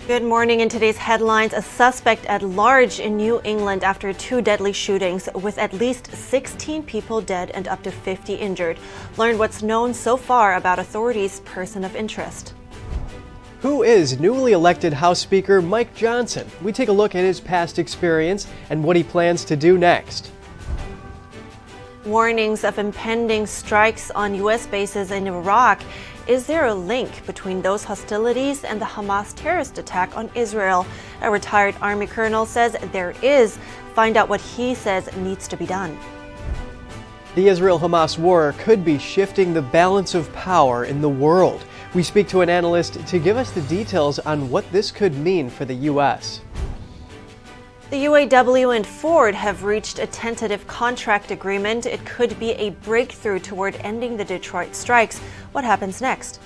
Good morning. In today's headlines, a suspect at large in New England after two deadly shootings with at least 16 people dead and up to 50 injured. Learn what's known so far about authorities' person of interest. Who is newly elected House Speaker Mike Johnson? We take a look at his past experience and what he plans to do next. Warnings of impending strikes on U.S. bases in Iraq. Is there a link between those hostilities and the Hamas terrorist attack on Israel? A retired Army colonel says there is. Find out what he says needs to be done. The Israel-Hamas war could be shifting the balance of power in the world. We speak to an analyst to give us the details on what this could mean for the U.S. The UAW and Ford have reached a tentative contract agreement. It could be a breakthrough toward ending the Detroit strikes. What happens next?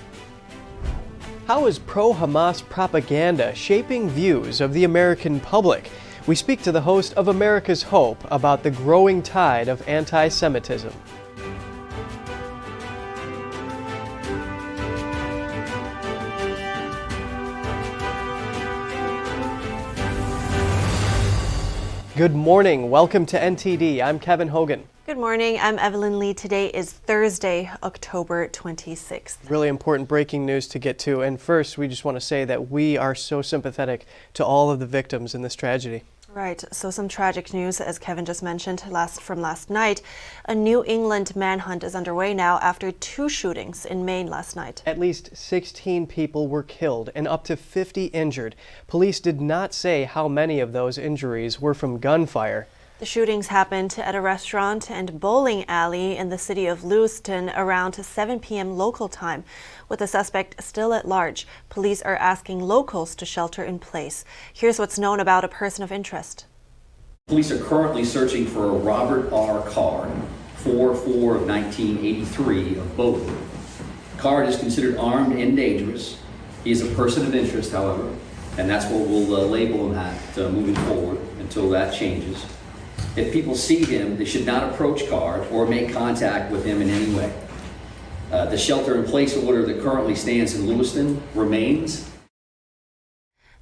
How is pro-Hamas propaganda shaping views of the American public? We speak to the host of America's Hope about the growing tide of anti-Semitism. Good morning. Welcome to NTD. I'm Kevin Hogan. Good morning. I'm Evelyn Lee. Today is Thursday, October 26th. Really important breaking news to get to. And first, we just want to say that we are so sympathetic to all of the victims in this tragedy. Right. So some tragic news, as Kevin just mentioned, from last night. A New England manhunt is underway now after two shootings in Maine last night. At least 16 people were killed and up to 50 injured. Police did not say how many of those injuries were from gunfire. The shootings happened at a restaurant and bowling alley in the city of Lewiston around 7 p.m. local time. With the suspect still at large, police are asking locals to shelter in place. Here's what's known about a person of interest. Police are currently searching for a Robert R. Card, 4/4 of 1983 of Bowman. Card is considered armed and dangerous. He is a person of interest, however, and that's what we'll label him at moving forward until that changes. If people see him, they should not approach Card or make contact with him in any way. The shelter-in-place order that currently stands in Lewiston remains.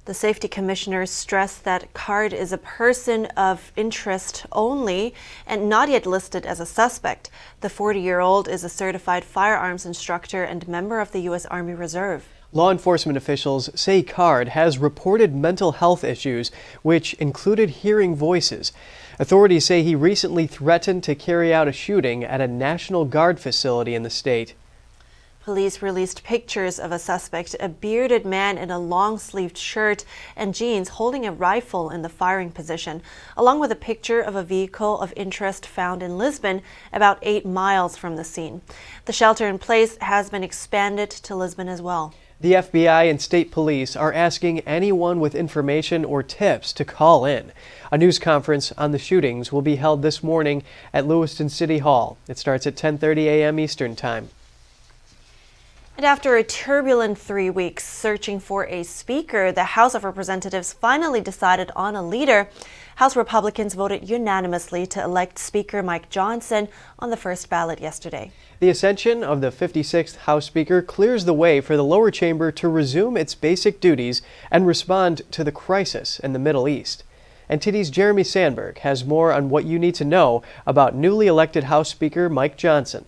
The safety commissioners stress that Card is a person of interest only and not yet listed as a suspect. The 40-year-old is a certified firearms instructor and member of the U.S. Army Reserve. Law enforcement officials say Card has reported mental health issues, which included hearing voices. Authorities say he recently threatened to carry out a shooting at a National Guard facility in the state. Police released pictures of a suspect, a bearded man in a long-sleeved shirt and jeans holding a rifle in the firing position, along with a picture of a vehicle of interest found in Lisbon, about 8 miles from the scene. The shelter-in-place has been expanded to Lisbon as well. The FBI and state police are asking anyone with information or tips to call in. A news conference on the shootings will be held this morning at Lewiston City Hall. It starts at 10:30 a.m. Eastern Time. And after a turbulent 3 weeks searching for a speaker, the House of Representatives finally decided on a leader. House Republicans voted unanimously to elect Speaker Mike Johnson on the first ballot yesterday. The ascension of the 56th House Speaker clears the way for the lower chamber to resume its basic duties and respond to the crisis in the Middle East. NTD's Jeremy Sandberg has more on what you need to know about newly elected House Speaker Mike Johnson.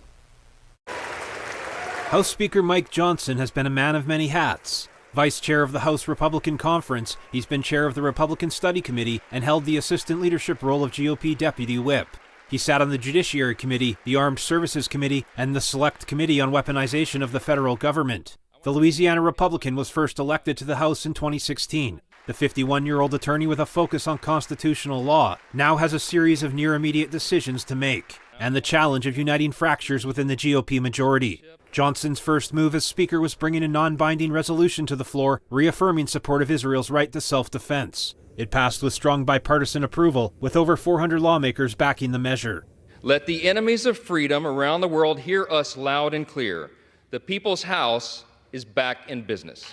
House Speaker Mike Johnson has been a man of many hats. Vice Chair of the House Republican Conference, he's been Chair of the Republican Study Committee and held the assistant leadership role of GOP Deputy Whip. He sat on the Judiciary Committee, the Armed Services Committee, and the Select Committee on Weaponization of the Federal Government. The Louisiana Republican was first elected to the House in 2016. The 51-year-old attorney with a focus on constitutional law now has a series of near-immediate decisions to make, and the challenge of uniting fractures within the GOP majority. Johnson's first move as Speaker was bringing a non-binding resolution to the floor, reaffirming support of Israel's right to self-defense. It passed with strong bipartisan approval, with over 400 lawmakers backing the measure. Let the enemies of freedom around the world hear us loud and clear. The People's House is back in business.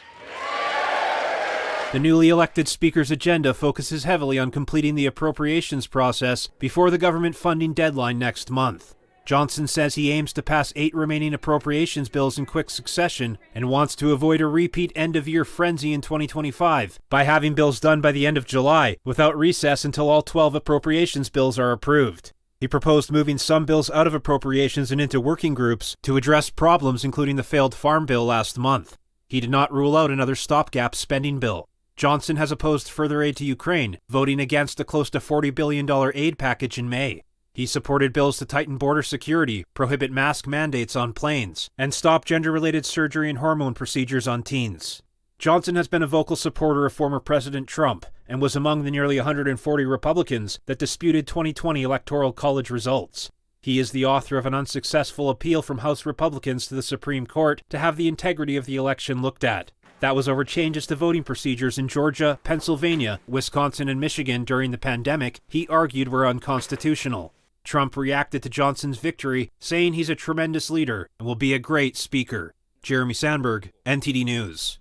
The newly elected Speaker's agenda focuses heavily on completing the appropriations process before the government funding deadline next month. Johnson says he aims to pass 8 remaining appropriations bills in quick succession and wants to avoid a repeat end-of-year frenzy in 2025 by having bills done by the end of July without recess until all 12 appropriations bills are approved. He proposed moving some bills out of appropriations and into working groups to address problems, including the failed farm bill last month. He did not rule out another stopgap spending bill. Johnson has opposed further aid to Ukraine, voting against a close to $40 billion aid package in May. He supported bills to tighten border security, prohibit mask mandates on planes, and stop gender-related surgery and hormone procedures on teens. Johnson has been a vocal supporter of former President Trump and was among the nearly 140 Republicans that disputed 2020 Electoral College results. He is the author of an unsuccessful appeal from House Republicans to the Supreme Court to have the integrity of the election looked at. That was over changes to voting procedures in Georgia, Pennsylvania, Wisconsin, and Michigan during the pandemic he argued were unconstitutional. Trump reacted to Johnson's victory, saying he's a tremendous leader and will be a great speaker. Jeremy Sandberg, NTD News.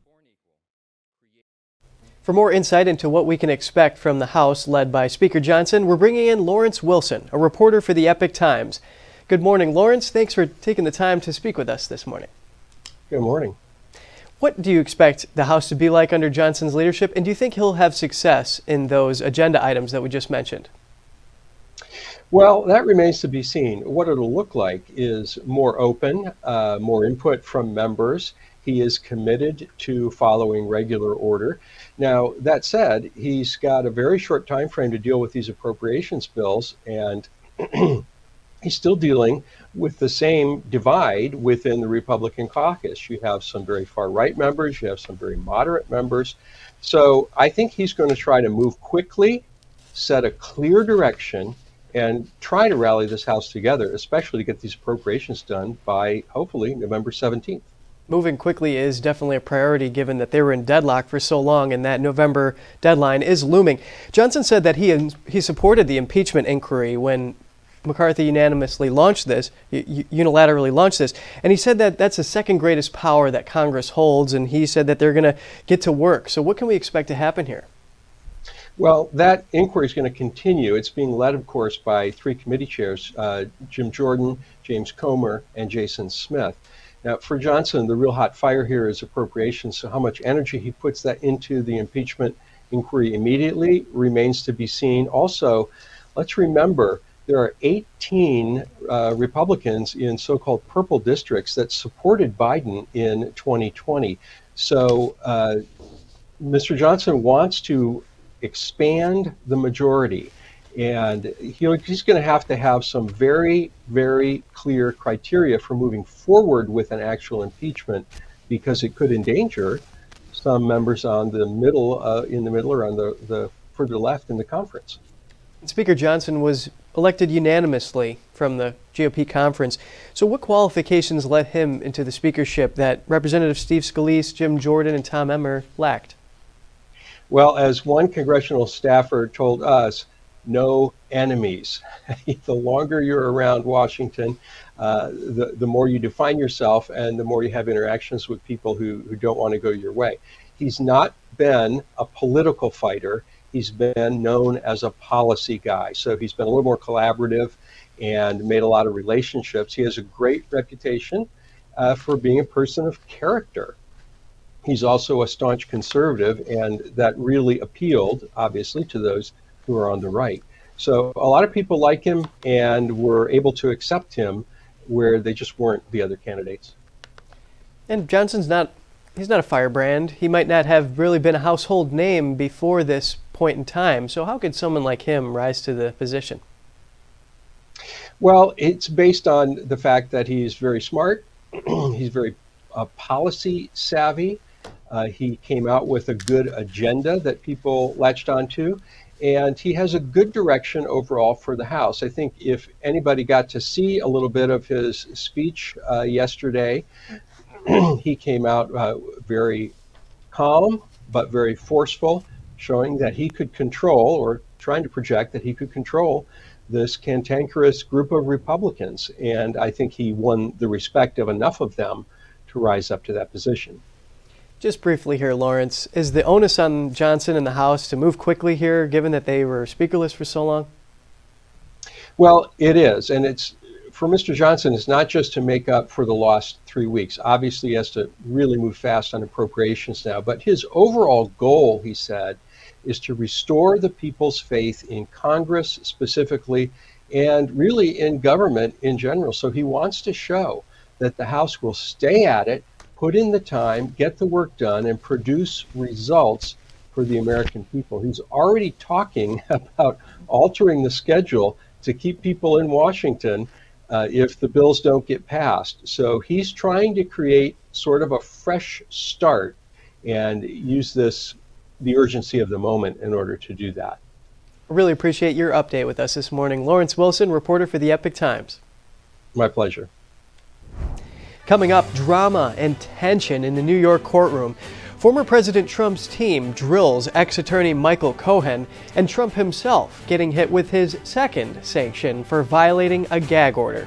For more insight into what we can expect from the House led by Speaker Johnson, we're bringing in Lawrence Wilson, a reporter for the Epic Times. Good morning, Lawrence. Thanks for taking the time to speak with us this morning. Good morning. What do you expect the House to be like under Johnson's leadership, and do you think he'll have success in those agenda items that we just mentioned? Well, that remains to be seen. What it'll look like is more open, more input from members. He is committed to following regular order. Now, that said, he's got a very short time frame to deal with these appropriations bills, and he's still dealing with the same divide within the Republican caucus. You have some very far-right members, you have some very moderate members. So I think he's going to try to move quickly, set a clear direction, and try to rally this House together, especially to get these appropriations done by, hopefully, November 17th. Moving quickly is definitely a priority given that they were in deadlock for so long and that November deadline is looming. Johnson said that he supported the impeachment inquiry when McCarthy unanimously launched this, unilaterally launched this, and he said that that's the second greatest power that Congress holds, and he said that they're going to get to work. So what can we expect to happen here? Well, that inquiry is going to continue. It's being led, of course, by 3 committee chairs, Jim Jordan, James Comer, and Jason Smith. Now, for Johnson, the real hot fire here is appropriations, so how much energy he puts that into the impeachment inquiry immediately remains to be seen. Also, let's remember, there are 18 Republicans in so-called purple districts that supported Biden in 2020. So Mr. Johnson wants to expand the majority, and he's going to have some very, very clear criteria for moving forward with an actual impeachment, because it could endanger some members on the middle, or on the further left in the conference. Speaker Johnson was elected unanimously from the GOP conference. So what qualifications led him into the speakership that Representative Steve Scalise, Jim Jordan, and Tom Emmer lacked? Well, as one congressional staffer told us, no enemies. The longer you're around Washington, the more you define yourself and the more you have interactions with people who don't want to go your way. He's not been a political fighter. He's been known as a policy guy. So he's been a little more collaborative and made a lot of relationships. He has a great reputation for being a person of character. He's also a staunch conservative, and that really appealed, obviously, to those who are on the right. So a lot of people like him and were able to accept him where they just weren't the other candidates. And Johnson's he's not a firebrand. He might not have really been a household name before this point in time. So how could someone like him rise to the position? Well, it's based on the fact that he's very smart. He's very policy savvy. He came out with a good agenda that people latched onto, and he has a good direction overall for the House. I think if anybody got to see a little bit of his speech yesterday, he came out very calm but very forceful, showing that he could control, or trying to project that he could control, this cantankerous group of Republicans. And I think he won the respect of enough of them to rise up to that position. Just briefly here, Lawrence, is the onus on Johnson and the House to move quickly here, given that they were speakerless for so long? Well, it is, and it's for Mr. Johnson, it's not just to make up for the lost 3 weeks. Obviously, he has to really move fast on appropriations now. But his overall goal, he said, is to restore the people's faith in Congress specifically and really in government in general. So he wants to show that the House will stay at it, put in the time, get the work done, and produce results for the American people. He's already talking about altering the schedule to keep people in Washington if the bills don't get passed. So he's trying to create sort of a fresh start and use the urgency of the moment in order to do that. I really appreciate your update with us this morning. Lawrence Wilson, reporter for the Epic Times. My pleasure. Coming up, drama and tension in the New York courtroom. Former President Trump's team drills ex-attorney Michael Cohen, and Trump himself getting hit with his second sanction for violating a gag order.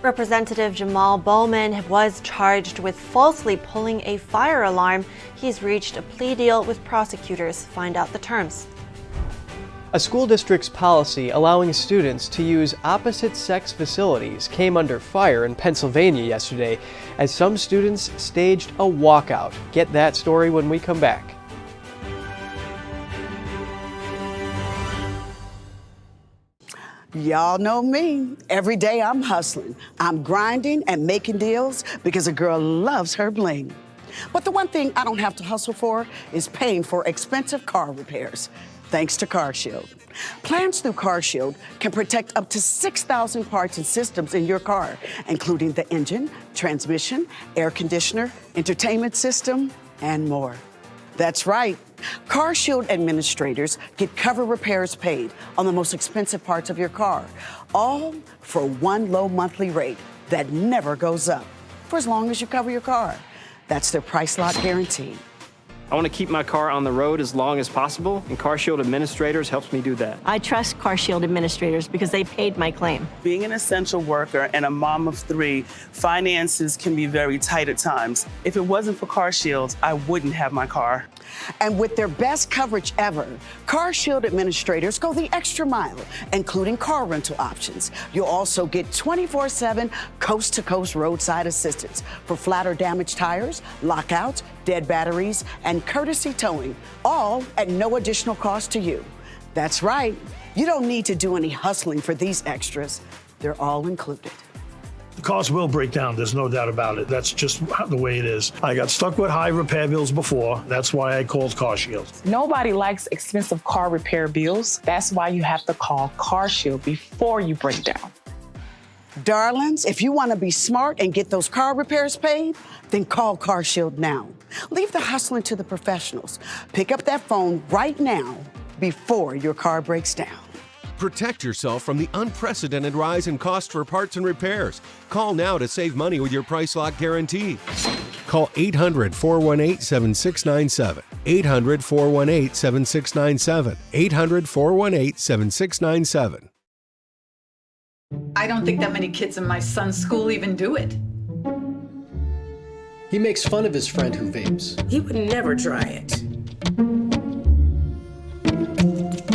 Representative Jamal Bowman was charged with falsely pulling a fire alarm. He's reached a plea deal with prosecutors. Find out the terms. A school district's policy allowing students to use opposite-sex facilities came under fire in Pennsylvania yesterday as some students staged a walkout. Get that story when we come back. Y'all know me. Every day I'm hustling. I'm grinding and making deals because a girl loves her bling. But the one thing I don't have to hustle for is paying for expensive car repairs. Thanks to CarShield. Plans through CarShield can protect up to 6,000 parts and systems in your car, including the engine, transmission, air conditioner, entertainment system, and more. That's right. CarShield administrators get cover repairs paid on the most expensive parts of your car, all for one low monthly rate that never goes up, for as long as you cover your car. That's their price lock guarantee. I want to keep my car on the road as long as possible, and CarShield Administrators helps me do that. I trust CarShield Administrators because they paid my claim. Being an essential worker and a mom of 3, finances can be very tight at times. If it wasn't for CarShield, I wouldn't have my car. And with their best coverage ever, CarShield administrators go the extra mile, including car rental options. You'll also get 24/7 coast-to-coast roadside assistance for flat or damaged tires, lockouts, dead batteries, and courtesy towing, all at no additional cost to you. That's right. You don't need to do any hustling for these extras. They're all included. The cars will break down, there's no doubt about it. That's just the way it is. I got stuck with high repair bills before. That's why I called CarShield. Nobody likes expensive car repair bills. That's why you have to call CarShield before you break down. Darlings, if you want to be smart and get those car repairs paid, then call CarShield now. Leave the hustling to the professionals. Pick up that phone right now before your car breaks down. Protect yourself from the unprecedented rise in cost for parts and repairs. Call now to save money with your price lock guarantee. Call 800-418-7697. 800-418-7697. 800-418-7697. I don't think that many kids in my son's school even do it. He makes fun of his friend who vapes. He would never try it.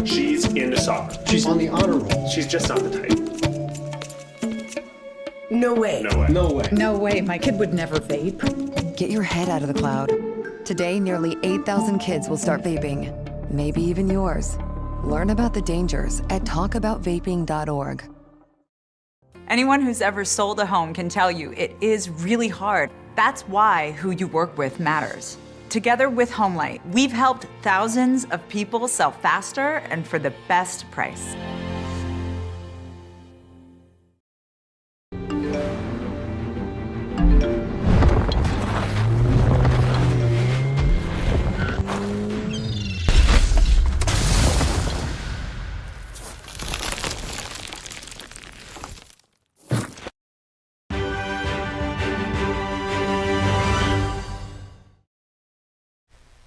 She's into soccer. She's on the honor roll. She's just not the type. No way. No way. No way. No way. My kid would never vape. Get your head out of the cloud. Today, nearly 8,000 kids will start vaping. Maybe even yours. Learn about the dangers at talkaboutvaping.org. Anyone who's ever sold a home can tell you it is really hard. That's why who you work with matters. Together with Homelight, we've helped thousands of people sell faster and for the best price.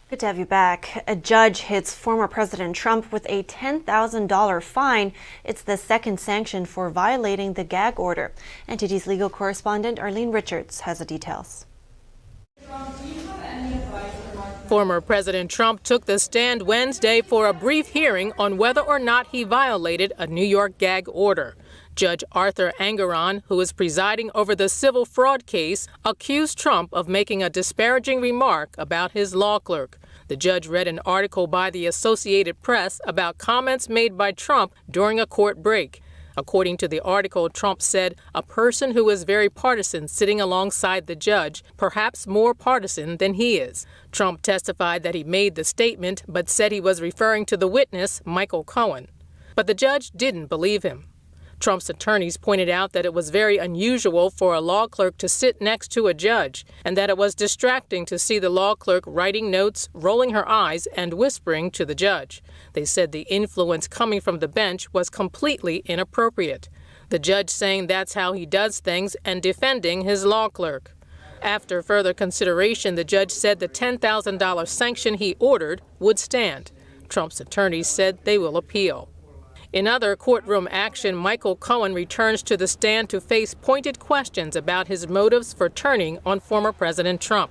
Good to have you back. A judge hits former President Trump with a $10,000 fine. It's the second sanction for violating the gag order. NTD's legal correspondent Arlene Richards has the details. Former President Trump took the stand Wednesday for a brief hearing on whether or not he violated a New York gag order. Judge Arthur Engoron, who is presiding over the civil fraud case, accused Trump of making a disparaging remark about his law clerk. The judge read an article by the Associated Press about comments made by Trump during a court break. According to the article, Trump said, "A person who is very partisan sitting alongside the judge, perhaps more partisan than he is." Trump testified that he made the statement, but said he was referring to the witness, Michael Cohen. But the judge didn't believe him. Trump's attorneys pointed out that it was very unusual for a law clerk to sit next to a judge, and that it was distracting to see the law clerk writing notes, rolling her eyes, and whispering to the judge. They said the influence coming from the bench was completely inappropriate. The judge saying that's how he does things and defending his law clerk. After further consideration, the judge said the $10,000 sanction he ordered would stand. Trump's attorneys said they will appeal. In other courtroom action, Michael Cohen returns to the stand to face pointed questions about his motives for turning on former President Trump.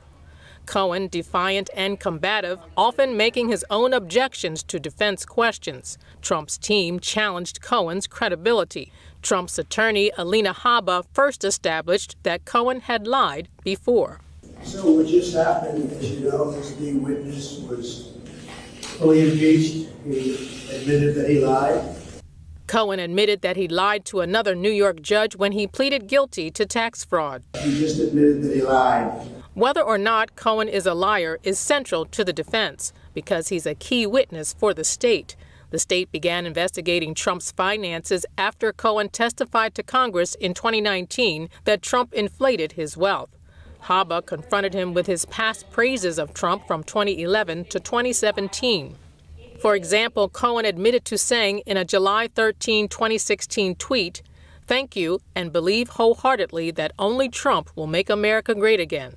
Cohen, defiant and combative, often making his own objections to defense questions. Trump's team challenged Cohen's credibility. Trump's attorney, Alina Habba, first established that Cohen had lied before. So what just happened, as you know, is the witness was fully impeached. He admitted that he lied. Cohen admitted that he lied to another New York judge when he pleaded guilty to tax fraud. He just admitted that he lied. Whether or not Cohen is a liar is central to the defense because he's a key witness for the state. The state began investigating Trump's finances after Cohen testified to Congress in 2019 that Trump inflated his wealth. Habba confronted him with his past praises of Trump from 2011 to 2017. For example, Cohen admitted to saying in a July 13, 2016 tweet, "Thank you and believe wholeheartedly that only Trump will make America great again."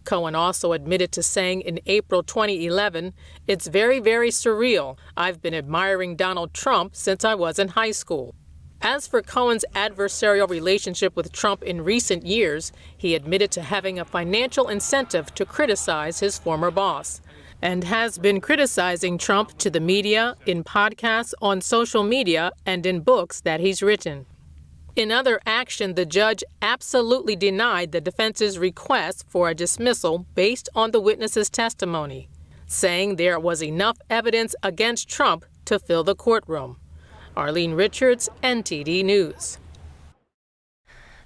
Cohen also admitted to saying in April 2011, "It's very, very surreal. I've been admiring Donald Trump since I was in high school." As for Cohen's adversarial relationship with Trump in recent years, he admitted to having a financial incentive to criticize his former boss, and has been criticizing Trump to the media, in podcasts, on social media, and in books that he's written. In other action, the judge absolutely denied the defense's request for a dismissal based on the witness's testimony, saying there was enough evidence against Trump to fill the courtroom. Arlene Richards, NTD News.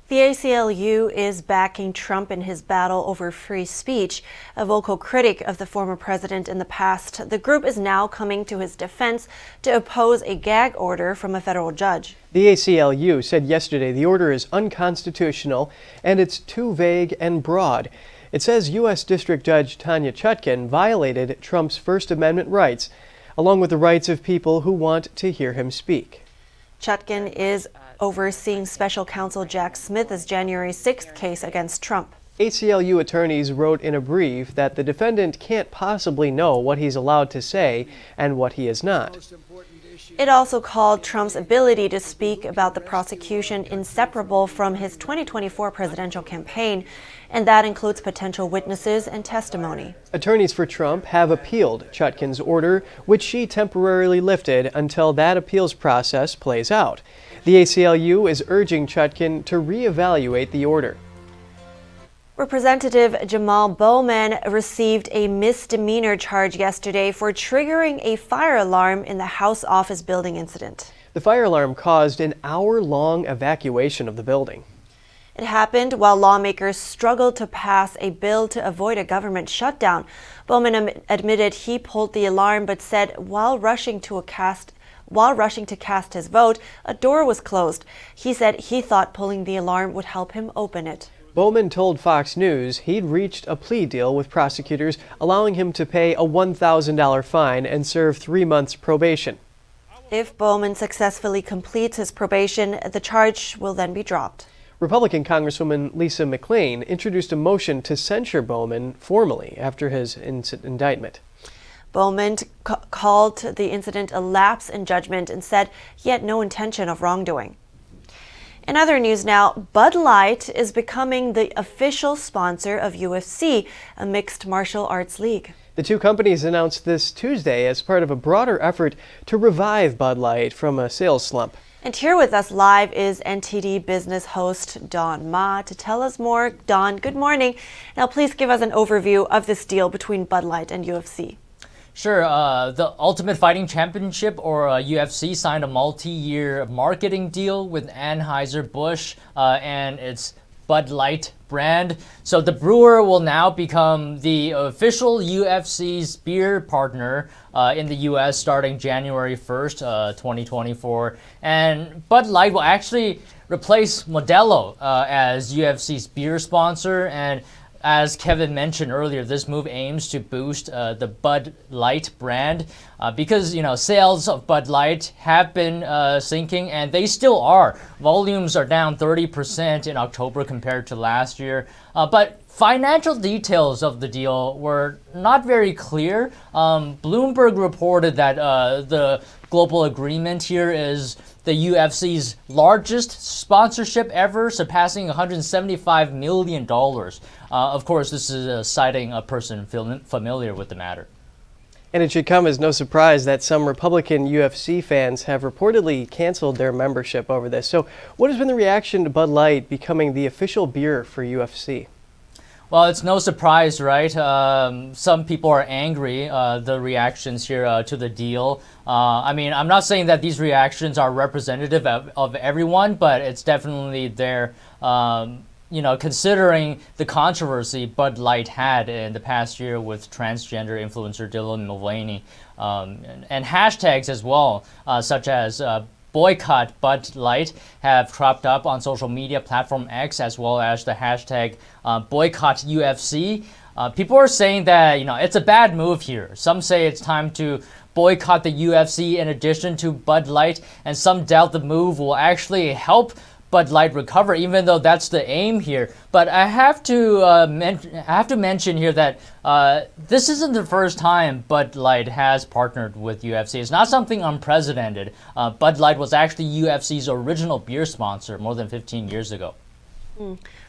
The ACLU is backing Trump in his battle over free speech. A vocal critic of the former president in the past, the group is now coming to his defense to oppose a gag order from a federal judge. The ACLU said yesterday the order is unconstitutional and it's too vague and broad. It says U.S. District Judge Tanya Chutkan violated Trump's First Amendment rights, along with the rights of people who want to hear him speak. Chutkan is overseeing special counsel Jack Smith's January 6th case against Trump. ACLU attorneys wrote in a brief that the defendant can't possibly know what he's allowed to say and what he is not. It also called Trump's ability to speak about the prosecution inseparable from his 2024 presidential campaign, and that includes potential witnesses and testimony. Attorneys for Trump have appealed Chutkan's order, which she temporarily lifted until that appeals process plays out. The ACLU is urging Chutkan to reevaluate the order. Representative Jamal Bowman received a misdemeanor charge yesterday for triggering a fire alarm in the House office building incident. The fire alarm caused an hour-long evacuation of the building. It happened while lawmakers struggled to pass a bill to avoid a government shutdown. Bowman admitted he pulled the alarm but said while rushing to cast his vote, a door was closed. He said he thought pulling the alarm would help him open it. Bowman told Fox News he'd reached a plea deal with prosecutors, allowing him to pay a $1,000 fine and serve 3 months probation. If Bowman successfully completes his probation, the charge will then be dropped. Republican Congresswoman Lisa McClain introduced a motion to censure Bowman formally after his indictment. Bowman called the incident a lapse in judgment and said he had no intention of wrongdoing. In other news now, Bud Light is becoming the official sponsor of UFC, a mixed martial arts league. The two companies announced this Tuesday as part of a broader effort to revive Bud Light from a sales slump. And here with us live is NTD business host Don Ma to tell us more. Don, good morning. Now please give us an overview of this deal between Bud Light and UFC. Sure. The Ultimate Fighting Championship, or UFC, signed a multi-year marketing deal with Anheuser-Busch and its Bud Light brand. So the brewer will now become the official UFC's beer partner in the U.S. starting January 1st, 2024. And Bud Light will actually replace Modelo as UFC's beer sponsor. And as Kevin mentioned earlier, this move aims to boost the Bud Light brand because, sales of Bud Light have been sinking, and they still are. Volumes are down 30% in October compared to last year. But financial details of the deal were not very clear. Bloomberg reported that the global agreement here is the UFC's largest sponsorship ever, surpassing $175 million. Of course, this is citing a person familiar with the matter. And it should come as no surprise that some Republican UFC fans have reportedly canceled their membership over this. So what has been the reaction to Bud Light becoming the official beer for UFC? Well, it's no surprise, right? Some people are angry, the reactions here to the deal. I'm not saying that these reactions are representative of everyone, but it's definitely there. Considering the controversy Bud Light had in the past year with transgender influencer Dylan Mulvaney, and hashtags as well, such as boycott Bud Light, have cropped up on social media platform X, as well as the hashtag boycott UFC. People are saying that it's a bad move here. Some say it's time to boycott the UFC in addition to Bud Light, and some doubt the move will actually help Bud Light recover, even though that's the aim here. But I have to mention here that this isn't the first time Bud Light has partnered with UFC. It's not something unprecedented. Bud Light was actually UFC's original beer sponsor more than 15 years ago.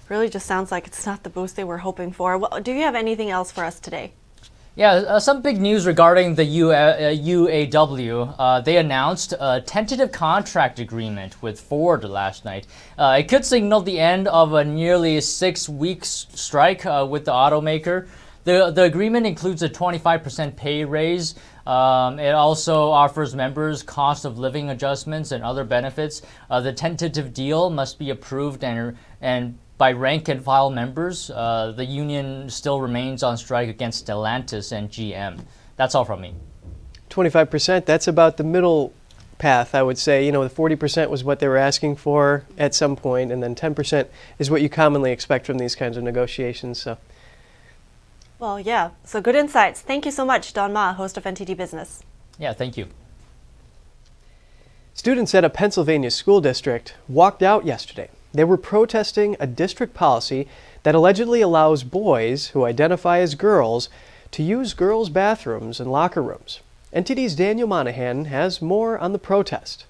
Really just sounds like it's not the boost they were hoping for. Well, do you have anything else for us today? Yeah, some big news regarding the UAW. They announced a tentative contract agreement with Ford last night. It could signal the end of a nearly 6-week strike with the automaker. The agreement includes a 25% pay raise. It also offers members cost of living adjustments and other benefits. The tentative deal must be approved and by rank and file members. The union still remains on strike against Stellantis and GM. That's all from me. 25%, that's about the middle path, I would say. The 40% was what they were asking for at some point, and then 10% is what you commonly expect from these kinds of negotiations. So. Well, yeah. So good insights. Thank you so much, Don Ma, host of NTD Business. Yeah, thank you. Students at a Pennsylvania school district walked out yesterday. They were protesting a district policy that allegedly allows boys who identify as girls to use girls' bathrooms and locker rooms. NTD's Daniel Monahan has more on the protest.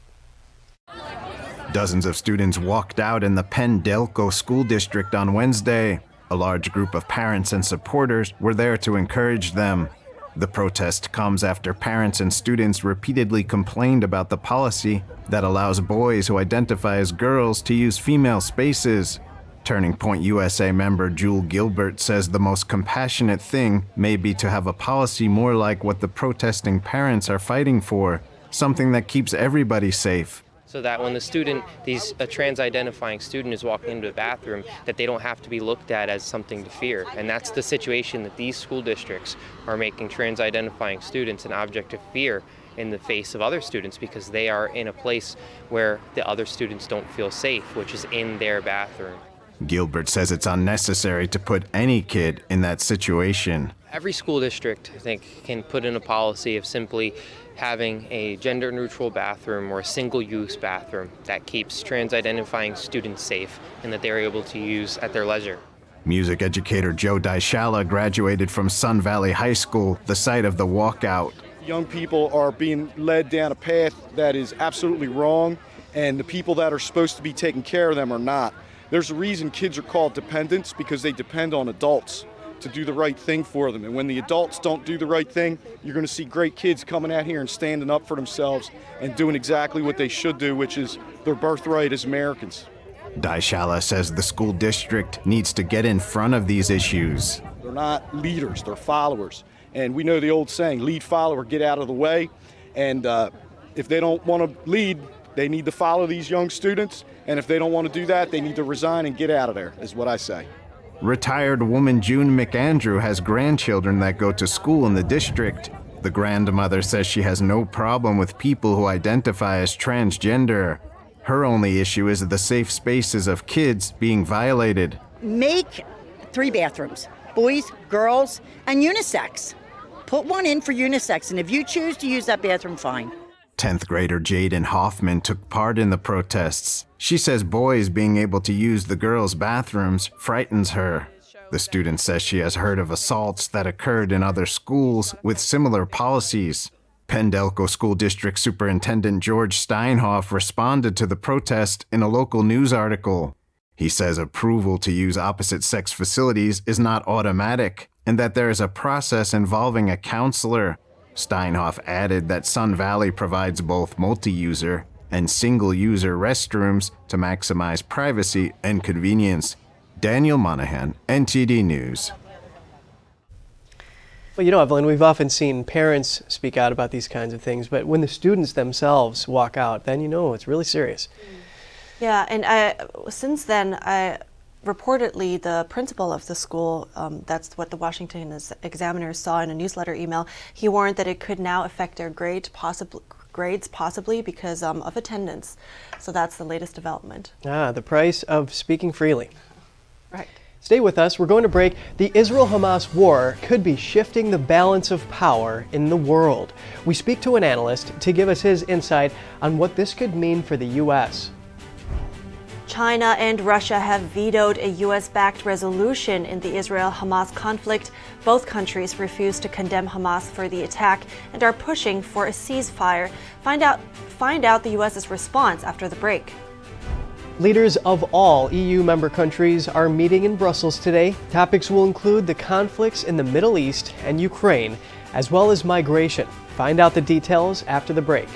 Dozens of students walked out in the Penn Delco School District on Wednesday. A large group of parents and supporters were there to encourage them. The protest comes after parents and students repeatedly complained about the policy that allows boys who identify as girls to use female spaces. Turning Point USA member Jewel Gilbert says the most compassionate thing may be to have a policy more like what the protesting parents are fighting for, something that keeps everybody safe. So that when a trans-identifying student is walking into a bathroom, that they don't have to be looked at as something to fear. And that's the situation that these school districts are making trans-identifying students an object of fear in the face of other students, because they are in a place where the other students don't feel safe, which is in their bathroom. Gilbert says it's unnecessary to put any kid in that situation. Every school district, I think, can put in a policy of simply having a gender-neutral bathroom or a single-use bathroom that keeps trans-identifying students safe and that they're able to use at their leisure. Music educator Joe Daishala graduated from Sun Valley High School, the site of the walkout. Young people are being led down a path that is absolutely wrong, and the people that are supposed to be taking care of them are not. There's a reason kids are called dependents, because they depend on adults. to do the right thing for them. And when the adults don't do the right thing, you're going to see great kids coming out here and standing up for themselves and doing exactly what they should do, which is their birthright as Americans. Daishala says the school district needs to get in front of these issues. They're not leaders, they're followers. And we know the old saying, lead, follower, get out of the way. And if they don't want to lead, they need to follow these young students. And if they don't want to do that, they need to resign and get out of there, is what I say. Retired woman June McAndrew has grandchildren that go to school in the district. The grandmother says she has no problem with people who identify as transgender. Her only issue is the safe spaces of kids being violated. Make 3 bathrooms, boys, girls, and unisex. Put one in for unisex, and if you choose to use that bathroom, fine. 10th grader Jaden Hoffman took part in the protests. She says boys being able to use the girls' bathrooms frightens her. The student says she has heard of assaults that occurred in other schools with similar policies. Pendelco School District Superintendent George Steinhoff responded to the protest in a local news article. He says approval to use opposite-sex facilities is not automatic and that there is a process involving a counselor. Steinhoff added that Sun Valley provides both multi-user and single-user restrooms to maximize privacy and convenience. Daniel Monahan, NTD News. Well, you know, Evelyn, we've often seen parents speak out about these kinds of things, but when the students themselves walk out, then you know it's really serious. Yeah, and since then, reportedly, the principal of the school, that's what the Washington Examiner saw in a newsletter email, he warned that it could now affect their grades possibly because of attendance. So that's the latest development. The price of speaking freely. Right. Stay with us. We're going to break. The Israel-Hamas war could be shifting the balance of power in the world. We speak to an analyst to give us his insight on what this could mean for the U.S. China and Russia have vetoed a U.S.-backed resolution in the Israel-Hamas conflict. Both countries refuse to condemn Hamas for the attack and are pushing for a ceasefire. Find out the U.S.'s response after the break. Leaders of all EU member countries are meeting in Brussels today. Topics will include the conflicts in the Middle East and Ukraine, as well as migration. Find out the details after the break.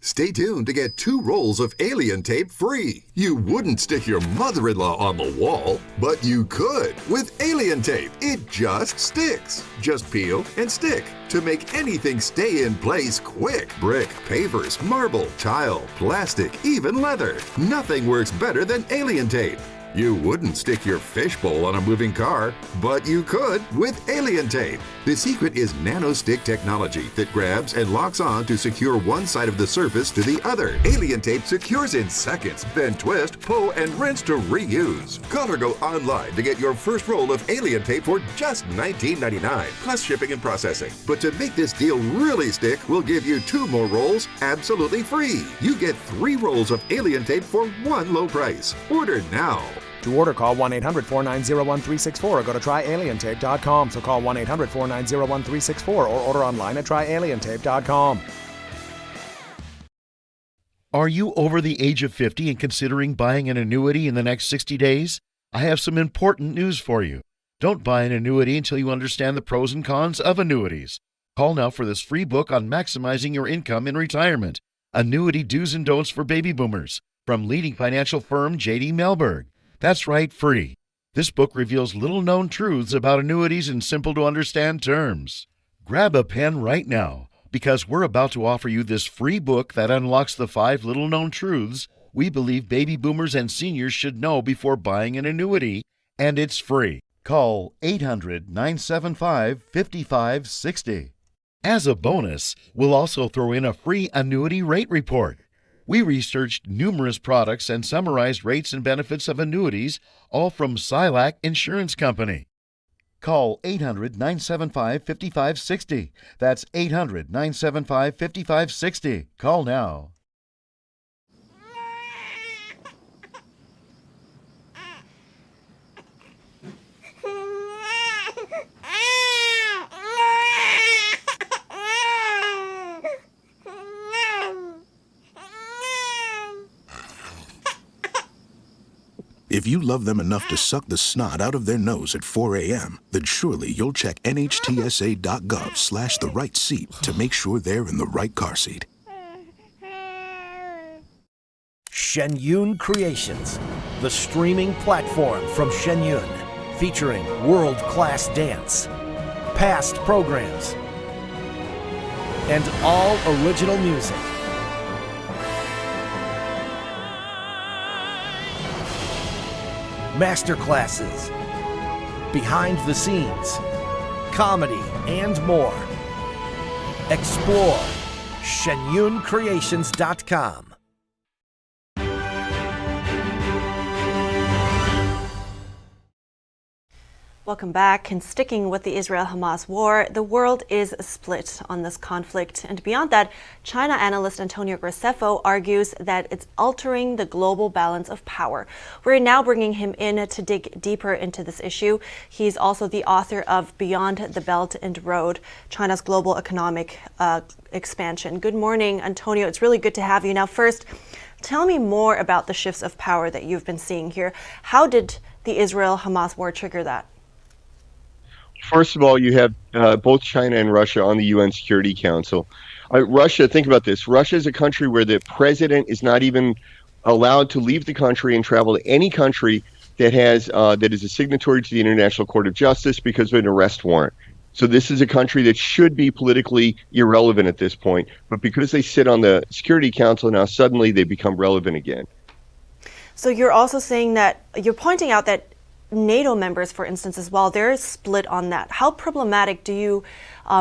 Stay tuned to get 2 rolls of alien tape free. You wouldn't stick your mother-in-law on the wall, but you could with alien tape. It just sticks. Just peel and stick to make anything stay in place quick. Brick, pavers, marble, tile, plastic, even leather. Nothing works better than alien tape. You wouldn't stick your fishbowl on a moving car, but you could with alien tape. The secret is nano-stick technology that grabs and locks on to secure one side of the surface to the other. Alien tape secures in seconds, then twist, pull, and rinse to reuse. Call or go online to get your first roll of alien tape for just $19.99, plus shipping and processing. But to make this deal really stick, we'll give you 2 more rolls absolutely free. You get 3 rolls of alien tape for one low price. Order now. To order, call 1-800-490-1364 or go to tryalientape.com. So call 1-800-490-1364 or order online at tryalientape.com. Are you over the age of 50 and considering buying an annuity in the next 60 days? I have some important news for you. Don't buy an annuity until you understand the pros and cons of annuities. Call now for this free book on maximizing your income in retirement. Annuity Do's and Don'ts for Baby Boomers from leading financial firm J.D. Mellberg. That's right, free. This book reveals little-known truths about annuities in simple-to-understand terms. Grab a pen right now, because we're about to offer you this free book that unlocks the 5 little-known truths we believe baby boomers and seniors should know before buying an annuity, and it's free. Call 800-975-5560. As a bonus, we'll also throw in a free annuity rate report. We researched numerous products and summarized rates and benefits of annuities, all from Silac Insurance Company. Call 800-975-5560. That's 800-975-5560. Call now. If you love them enough to suck the snot out of their nose at 4 a.m., then surely you'll check NHTSA.gov/the right seat to make sure they're in the right car seat. Shen Yun Creations, the streaming platform from Shen Yun, featuring world-class dance, past programs, and all original music. Masterclasses, behind the scenes, comedy, and more. Explore ShenYunCreations.com. Welcome back. And sticking with the Israel-Hamas war, the world is split on this conflict. And beyond that, China analyst Antonio Graceffo argues that it's altering the global balance of power. We're now bringing him in to dig deeper into this issue. He's also the author of Beyond the Belt and Road, China's Global Economic Expansion. Good morning, Antonio. It's really good to have you. Now, first, tell me more about the shifts of power that you've been seeing here. How did the Israel-Hamas war trigger that? First of all, you have both China and Russia on the UN Security Council. Russia, think about this. Russia is a country where the president is not even allowed to leave the country and travel to any country that has that is a signatory to the International Court of Justice because of an arrest warrant. So this is a country that should be politically irrelevant at this point, but because they sit on the Security Council now, suddenly they become relevant again. So you're also saying that, you're pointing out that NATO members, for instance, as well, they're split on that. How problematic do you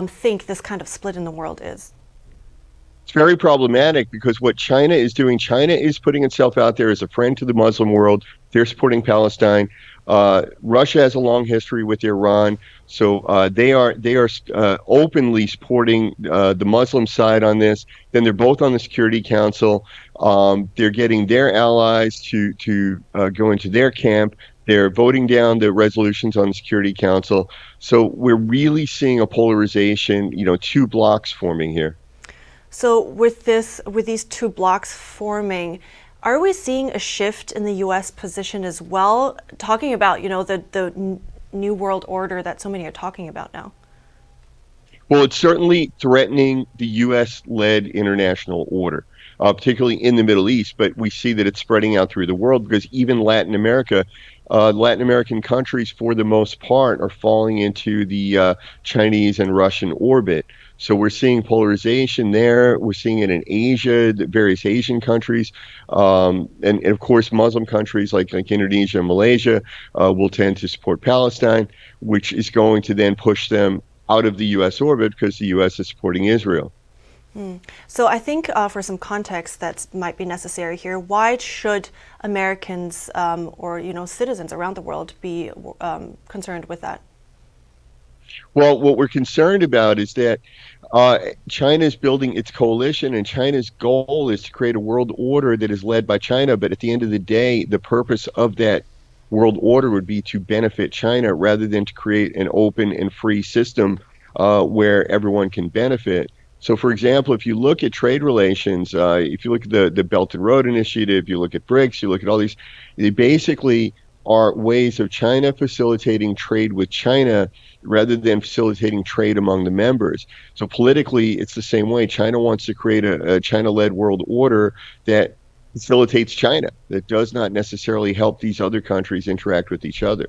think this kind of split in the world is? It's very problematic because what China is doing, China is putting itself out there as a friend to the Muslim world. They're supporting Palestine. Russia has a long history with Iran, so they are openly supporting the Muslim side on this. Then they're both on the Security Council. They're getting their allies to go into their camp. They're voting down the resolutions on the Security Council. So we're really seeing a polarization, two blocks forming here. So with these two blocks forming, are we seeing a shift in the U.S. position as well? Talking about, the new world order that so many are talking about now. Well, it's certainly threatening the U.S.-led international order, particularly in the Middle East. But we see that it's spreading out through the world because even Latin American countries, for the most part, are falling into the Chinese and Russian orbit. So we're seeing polarization there. We're seeing it in Asia, the various Asian countries, and of course Muslim countries like Indonesia and Malaysia will tend to support Palestine, which is going to then push them out of the U.S. orbit because the U.S. is supporting Israel. So I think for some context that might be necessary here, why should Americans or citizens around the world be concerned with that? Well, what we're concerned about is that China is building its coalition, and China's goal is to create a world order that is led by China. But at the end of the day, the purpose of that world order would be to benefit China rather than to create an open and free system where everyone can benefit. So, for example, if you look at trade relations, if you look at the Belt and Road Initiative, you look at BRICS, you look at all these, they basically are ways of China facilitating trade with China rather than facilitating trade among the members. So politically, it's the same way. China wants to create a China-led world order that facilitates China, that does not necessarily help these other countries interact with each other.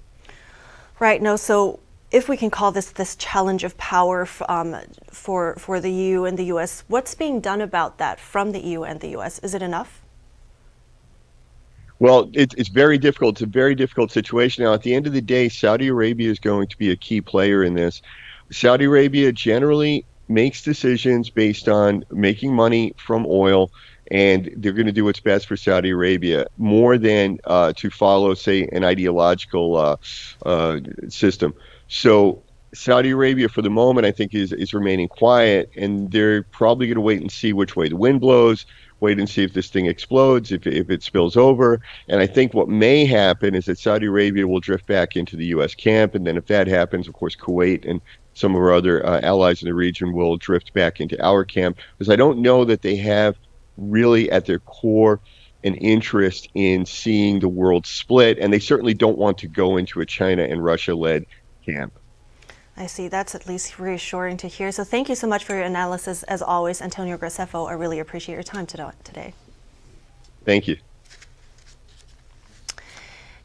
Right. No, so if we can call this challenge of power for the EU and the US, what's being done about that from the EU and the US? Is it enough? Well, it's very difficult. It's a very difficult situation. Now, at the end of the day, Saudi Arabia is going to be a key player in this. Saudi Arabia generally makes decisions based on making money from oil, and they're going to do what's best for Saudi Arabia more than to follow, say, an ideological system. So Saudi Arabia, for the moment, I think is remaining quiet, and they're probably going to wait and see which way the wind blows, wait and see if this thing explodes, if it spills over. And I think what may happen is that Saudi Arabia will drift back into the U.S. camp, and then if that happens, of course, Kuwait and some of our other allies in the region will drift back into our camp, because I don't know that they have really at their core an interest in seeing the world split, and they certainly don't want to go into a China and Russia-led camp. I see. That's at least reassuring to hear. So thank you so much for your analysis, as always, Antonio Graceffo. I really appreciate your time today. Thank you.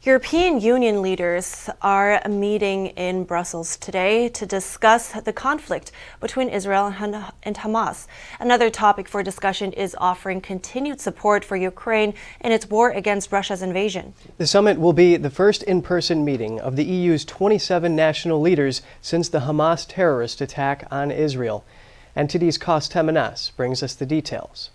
European Union leaders are meeting in Brussels today to discuss the conflict between Israel and Hamas. Another topic for discussion is offering continued support for Ukraine in its war against Russia's invasion. The summit will be the first in-person meeting of the EU's 27 national leaders since the Hamas terrorist attack on Israel. NTD's Cost Temenes brings us the details.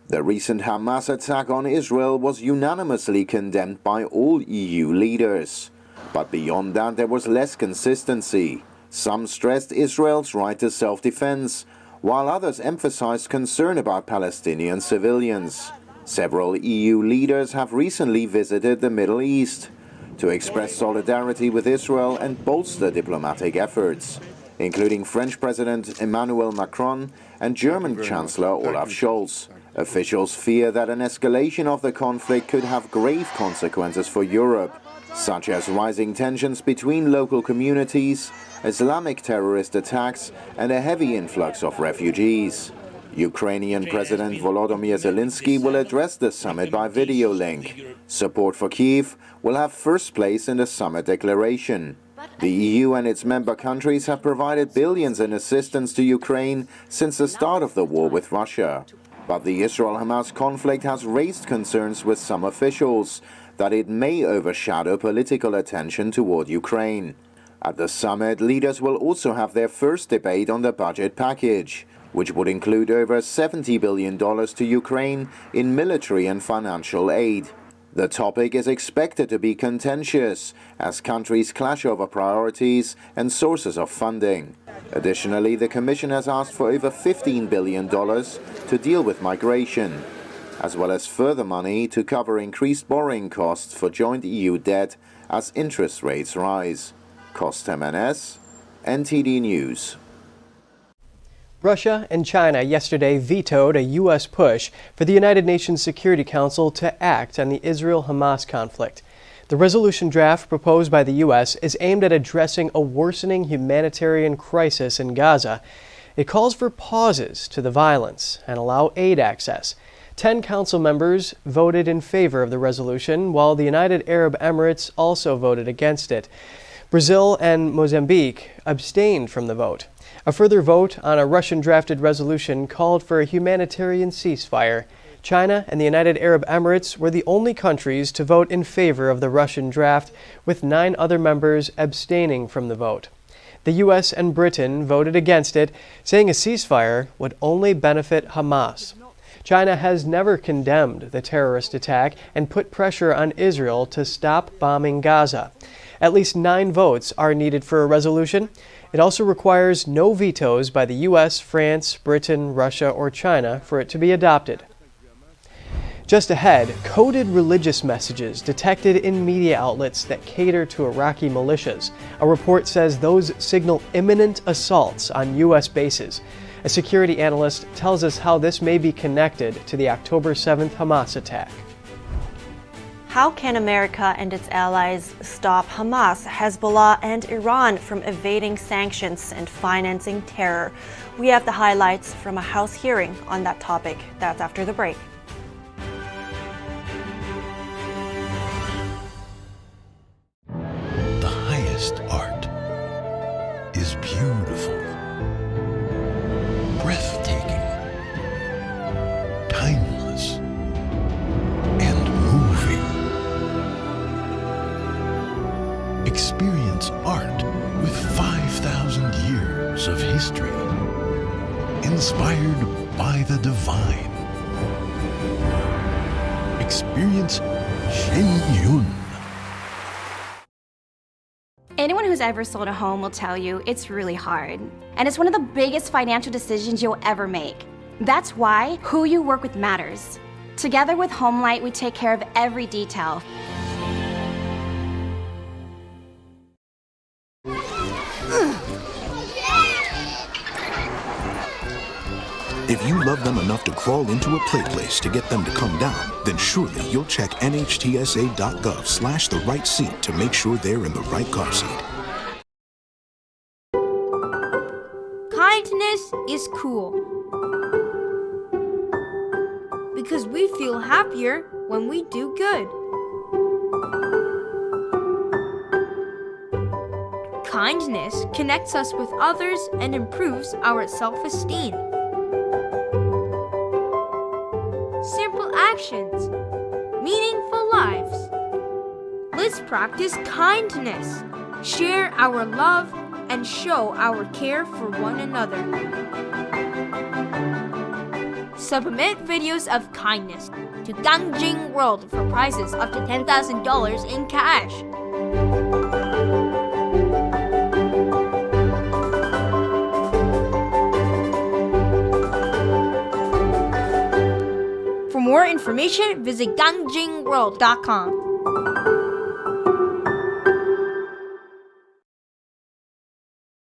The recent Hamas attack on Israel was unanimously condemned by all EU leaders. But beyond that, there was less consistency. Some stressed Israel's right to self-defense, while others emphasized concern about Palestinian civilians. Several EU leaders have recently visited the Middle East to express solidarity with Israel and bolster diplomatic efforts, including French President Emmanuel Macron and German Chancellor Olaf Scholz. Officials fear that an escalation of the conflict could have grave consequences for Europe, such as rising tensions between local communities, Islamic terrorist attacks, and a heavy influx of refugees. Ukrainian President Volodymyr Zelensky will address the summit by video link. Support for Kyiv will have first place in the summit declaration. The EU and its member countries have provided billions in assistance to Ukraine since the start of the war with Russia. But the Israel-Hamas conflict has raised concerns with some officials that it may overshadow political attention toward Ukraine. At the summit, leaders will also have their first debate on the budget package, which would include over $70 billion to Ukraine in military and financial aid. The topic is expected to be contentious as countries clash over priorities and sources of funding. Additionally, the Commission has asked for over $15 billion to deal with migration, as well as further money to cover increased borrowing costs for joint EU debt as interest rates rise. Cost Temenes, NTD News. Russia and China yesterday vetoed a U.S. push for the United Nations Security Council to act on the Israel-Hamas conflict. The resolution draft proposed by the U.S. is aimed at addressing a worsening humanitarian crisis in Gaza. It calls for pauses to the violence and allow aid access. 10 council members voted in favor of the resolution, while the United Arab Emirates also voted against it. Brazil and Mozambique abstained from the vote. A further vote on a Russian-drafted resolution called for a humanitarian ceasefire. China and the United Arab Emirates were the only countries to vote in favor of the Russian draft, with 9 other members abstaining from the vote. The U.S. and Britain voted against it, saying a ceasefire would only benefit Hamas. China has never condemned the terrorist attack and put pressure on Israel to stop bombing Gaza. At least 9 votes are needed for a resolution. It also requires no vetoes by the U.S., France, Britain, Russia, or China for it to be adopted. Just ahead, coded religious messages detected in media outlets that cater to Iraqi militias. A report says those signal imminent assaults on U.S. bases. A security analyst tells us how this may be connected to the October 7th Hamas attack. How can America and its allies stop Hamas, Hezbollah, and Iran from evading sanctions and financing terror? We have the highlights from a House hearing on that topic. That's after the break. The highest art is beautiful, breathtaking, timeless, and moving. Experience art with 5,000 years of history, inspired by the divine. Experience Shen Yun. Anyone who's ever sold a home will tell you it's really hard. And it's one of the biggest financial decisions you'll ever make. That's why who you work with matters. Together with HomeLight, we take care of every detail. If you love them enough to crawl into a play place to get them to come down, then surely you'll check nhtsa.gov/the right seat to make sure they're in the right car seat. Kindness is cool. Because we feel happier when we do good. Kindness connects us with others and improves our self-esteem. Simple actions, meaningful lives. Let's practice kindness, share our love, and show our care for one another. Submit videos of kindness to Gangjing World for prizes up to $10,000 in cash. For more information, visit gangjingworld.com.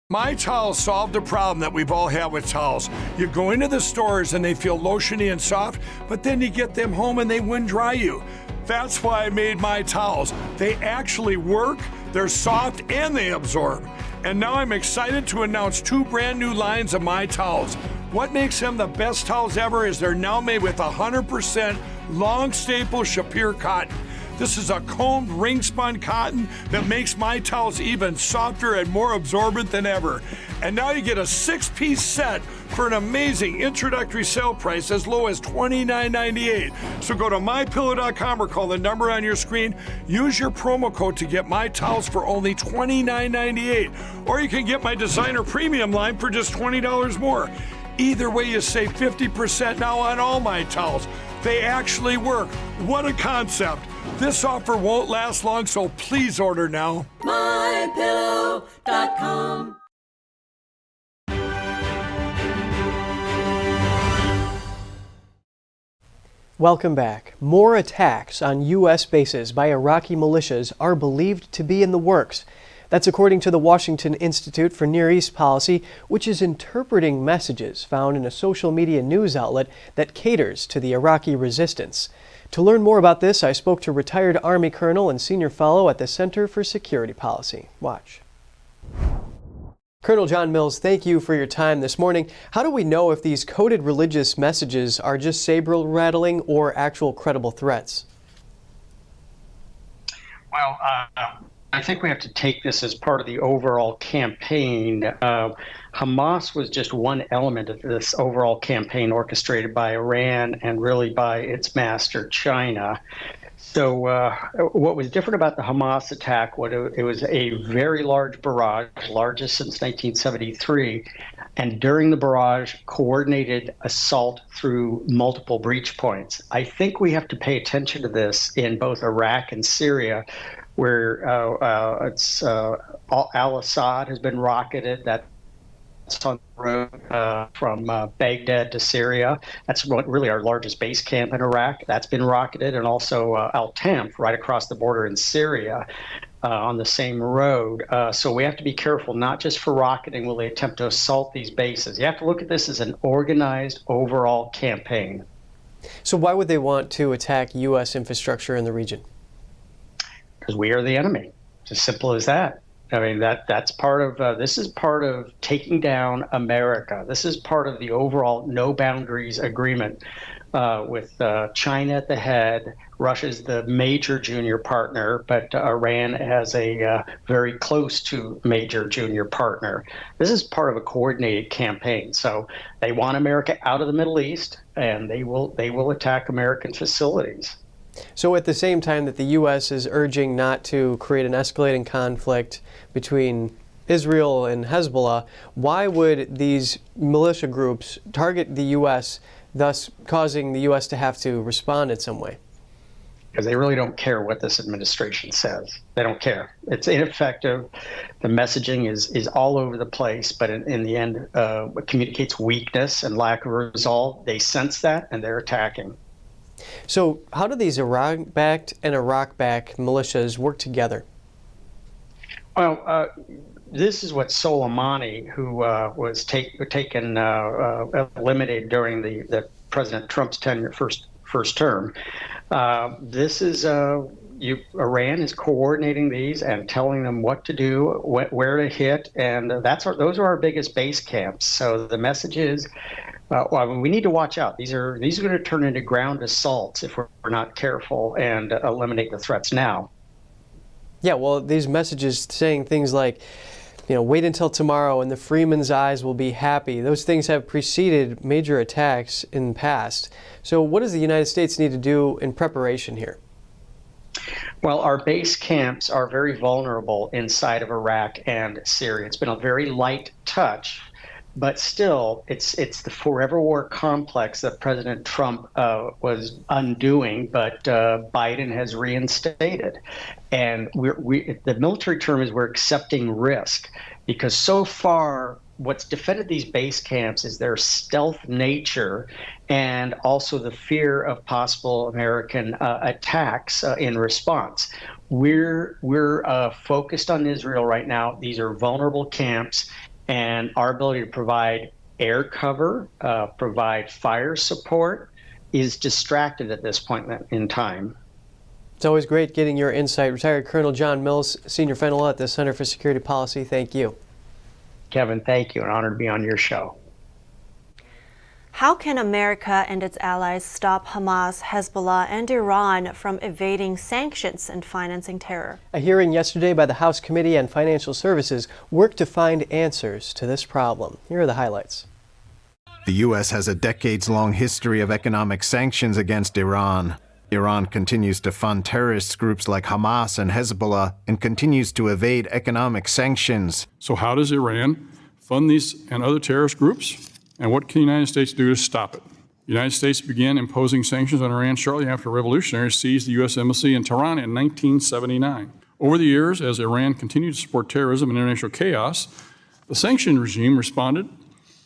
My Towels solved a problem that we've all had with towels. You go into the stores and they feel lotiony and soft, but then you get them home and they wind dry you. That's why I made My Towels. They actually work, they're soft, and they absorb. And now I'm excited to announce 2 brand new lines of My Towels. What makes them the best towels ever is they're now made with 100% long staple Shapir cotton. This is a combed ring spun cotton that makes My Towels even softer and more absorbent than ever. And now you get a 6-piece set for an amazing introductory sale price as low as $29.98. So go to mypillow.com or call the number on your screen. Use your promo code to get My Towels for only $29.98. Or you can get my designer premium line for just $20 more. Either way, you save 50% now on all My Towels. They actually work. What a concept. This offer won't last long, so please order now. MyPillow.com. Welcome back. More attacks on U.S. bases by Iraqi militias are believed to be in the works. That's according to the Washington Institute for Near East Policy, which is interpreting messages found in a social media news outlet that caters to the Iraqi resistance. To learn more about this, I spoke to retired Army Colonel and Senior Fellow at the Center for Security Policy. Watch. Colonel John Mills, thank you for your time this morning. How do we know if these coded religious messages are just saber-rattling or actual credible threats? Well, I think we have to take this as part of the overall campaign. Hamas was just one element of this overall campaign orchestrated by Iran and really by its master, China. So what was different about the Hamas attack, it was a very large barrage, largest since 1973, and during the barrage, coordinated assault through multiple breach points. I think we have to pay attention to this in both Iraq and Syria, where al-Assad has been rocketed. That's on the road from Baghdad to Syria. That's really our largest base camp in Iraq. That's been rocketed, and also Al-Tanf right across the border in Syria on the same road. So we have to be careful, not just for rocketing will they attempt to assault these bases. You have to look at this as an organized overall campaign. So why would they want to attack U.S. infrastructure in the region? Because we are the enemy. It's as simple as that. I mean, that's part of, this is part of taking down America. This is part of the overall no boundaries agreement with China at the head. Russia's the major junior partner, but Iran as a very close to major junior partner. This is part of a coordinated campaign. So they want America out of the Middle East, and they will attack American facilities. So at the same time that the U.S. is urging not to create an escalating conflict between Israel and Hezbollah, why would these militia groups target the U.S., thus causing the U.S. to have to respond in some way? Because they really don't care what this administration says. They don't care. It's ineffective. The messaging is all over the place, but in the end, it communicates weakness and lack of resolve. They sense that, and they're attacking. So how do these Iran-backed and Iraq-backed militias work together? Well, this is what Soleimani, who was eliminated during the President Trump's tenure, first term. This is Iran is coordinating these and telling them what to do, where to hit, and those are our biggest base camps. So the message is, we need to watch out. These are going to turn into ground assaults if we're not careful and eliminate the threats now. Yeah, well, these messages saying things like, wait until tomorrow and the Freeman's eyes will be happy. Those things have preceded major attacks in the past. So what does the United States need to do in preparation here? Well, our base camps are very vulnerable inside of Iraq and Syria. It's been a very light touch, but still, it's the forever war complex that President Trump was undoing, but Biden has reinstated. And the military term is we're accepting risk, because so far what's defended these base camps is their stealth nature and also the fear of possible American attacks in response. We're focused on Israel right now. These are vulnerable camps, and our ability to provide air cover, provide fire support is distracted at this point in time. It's always great getting your insight. Retired Colonel John Mills, Senior Fellow at the Center for Security Policy, thank you. Kevin, thank you. An honor to be on your show. How can America and its allies stop Hamas, Hezbollah, and Iran from evading sanctions and financing terror? A hearing yesterday by the House Committee on Financial Services worked to find answers to this problem. Here are the highlights. The U.S. has a decades-long history of economic sanctions against Iran. Iran continues to fund terrorist groups like Hamas and Hezbollah and continues to evade economic sanctions. So how does Iran fund these and other terrorist groups? And what can the United States do to stop it? The United States began imposing sanctions on Iran shortly after revolutionaries seized the U.S. Embassy in Tehran in 1979. Over the years, as Iran continued to support terrorism and international chaos, the sanction regime responded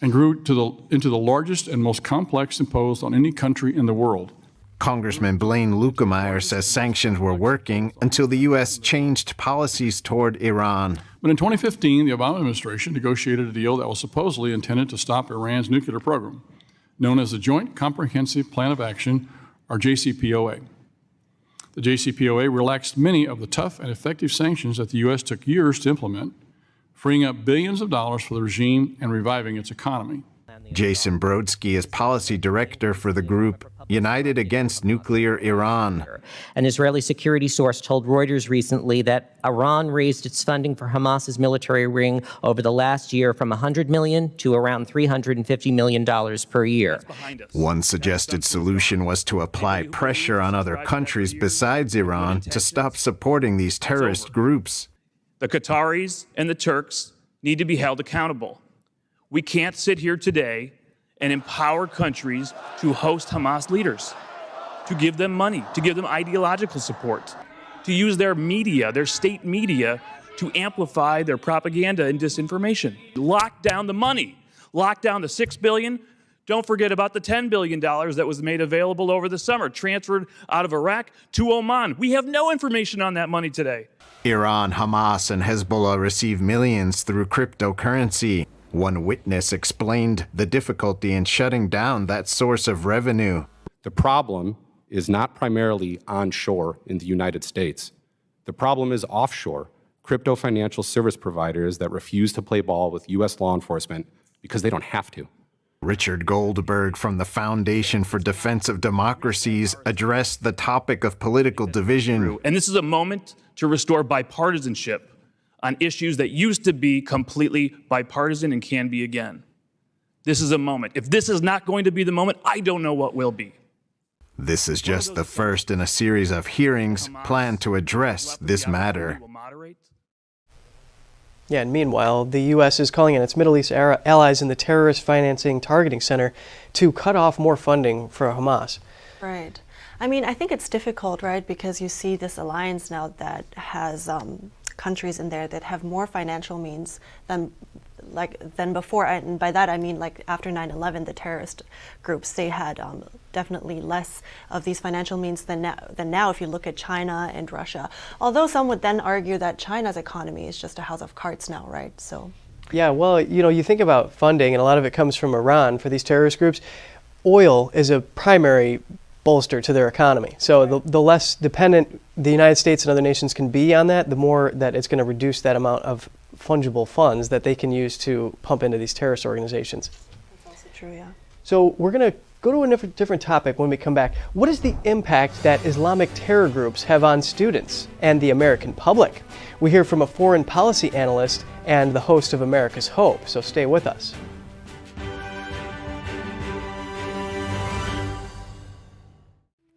and grew into the largest and most complex imposed on any country in the world. Congressman Blaine Lukemeyer says sanctions were working until the U.S. changed policies toward Iran. But in 2015, the Obama administration negotiated a deal that was supposedly intended to stop Iran's nuclear program, known as the Joint Comprehensive Plan of Action, or JCPOA. The JCPOA relaxed many of the tough and effective sanctions that the U.S. took years to implement, freeing up billions of dollars for the regime and reviving its economy. Jason Brodsky is policy director for the group United Against Nuclear Iran. An Israeli security source told Reuters recently that Iran raised its funding for Hamas's military wing over the last year from $100 million to around $350 million per year. One suggested solution was to apply pressure on other countries besides Iran to stop supporting these terrorist groups. The Qataris and the Turks need to be held accountable. We can't sit here today and empower countries to host Hamas leaders, to give them money, to give them ideological support, to use their media, their state media, to amplify their propaganda and disinformation. Lock down the money. Lock down the $6 billion. Don't forget about the $10 billion that was made available over the summer, transferred out of Iraq to Oman. We have no information on that money today. Iran, Hamas, and Hezbollah receive millions through cryptocurrency. One witness explained the difficulty in shutting down that source of revenue. The problem is not primarily onshore in the United States. The problem is offshore, crypto financial service providers that refuse to play ball with U.S. law enforcement because they don't have to. Richard Goldberg from the Foundation for Defense of Democracies addressed the topic of political division. And this is a moment to restore bipartisanship on issues that used to be completely bipartisan and can be again. This is a moment. If this is not going to be the moment, I don't know what will be. This is just the first in a series of hearings planned to address this matter. Yeah, and meanwhile, the U.S. is calling on its Middle East allies in the Terrorist Financing Targeting Center to cut off more funding for Hamas. Right. I mean, I think it's difficult, right, because you see this alliance now that has countries in there that have more financial means than than before, and by that I mean like after 9/11, the terrorist groups, they had definitely less of these financial means than now if you look at China and Russia. Although some would then argue that China's economy is just a house of cards now, right? So. Yeah, well, you think about funding, and a lot of it comes from Iran for these terrorist groups. Oil is a primary bolster to their economy. So the less dependent the United States and other nations can be on that, the more that it's going to reduce that amount of fungible funds that they can use to pump into these terrorist organizations. That's also true, yeah. So we're going to go to a different topic when we come back. What is the impact that Islamic terror groups have on students and the American public? We hear from a foreign policy analyst and the host of America's Hope, so stay with us.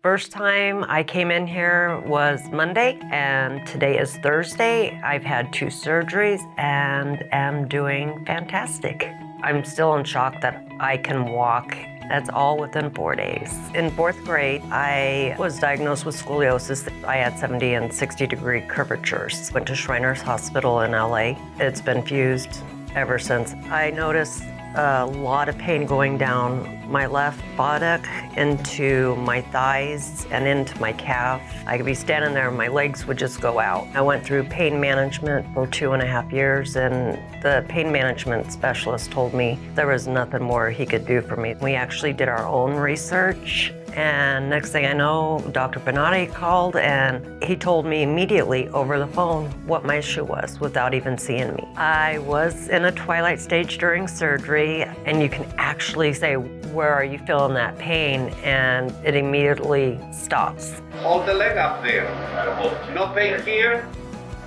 First time I came in here was Monday, and today is Thursday. I've had 2 surgeries and am doing fantastic. I'm still in shock that I can walk. That's all within 4 days. In 4th grade, I was diagnosed with scoliosis. I had 70 and 60-degree curvatures. Went to Shriners Hospital in LA. It's been fused ever since. I noticed a lot of pain going down my left buttock into my thighs and into my calf. I could be standing there and my legs would just go out. I went through pain management for 2.5 years, and the pain management specialist told me there was nothing more he could do for me. We actually did our own research, and next thing I know, Dr. Benatti called, and he told me immediately over the phone what my issue was without even seeing me. I was in a twilight stage during surgery, and you can actually say, where are you feeling that pain? And it immediately stops. Hold the leg up there. No pain here?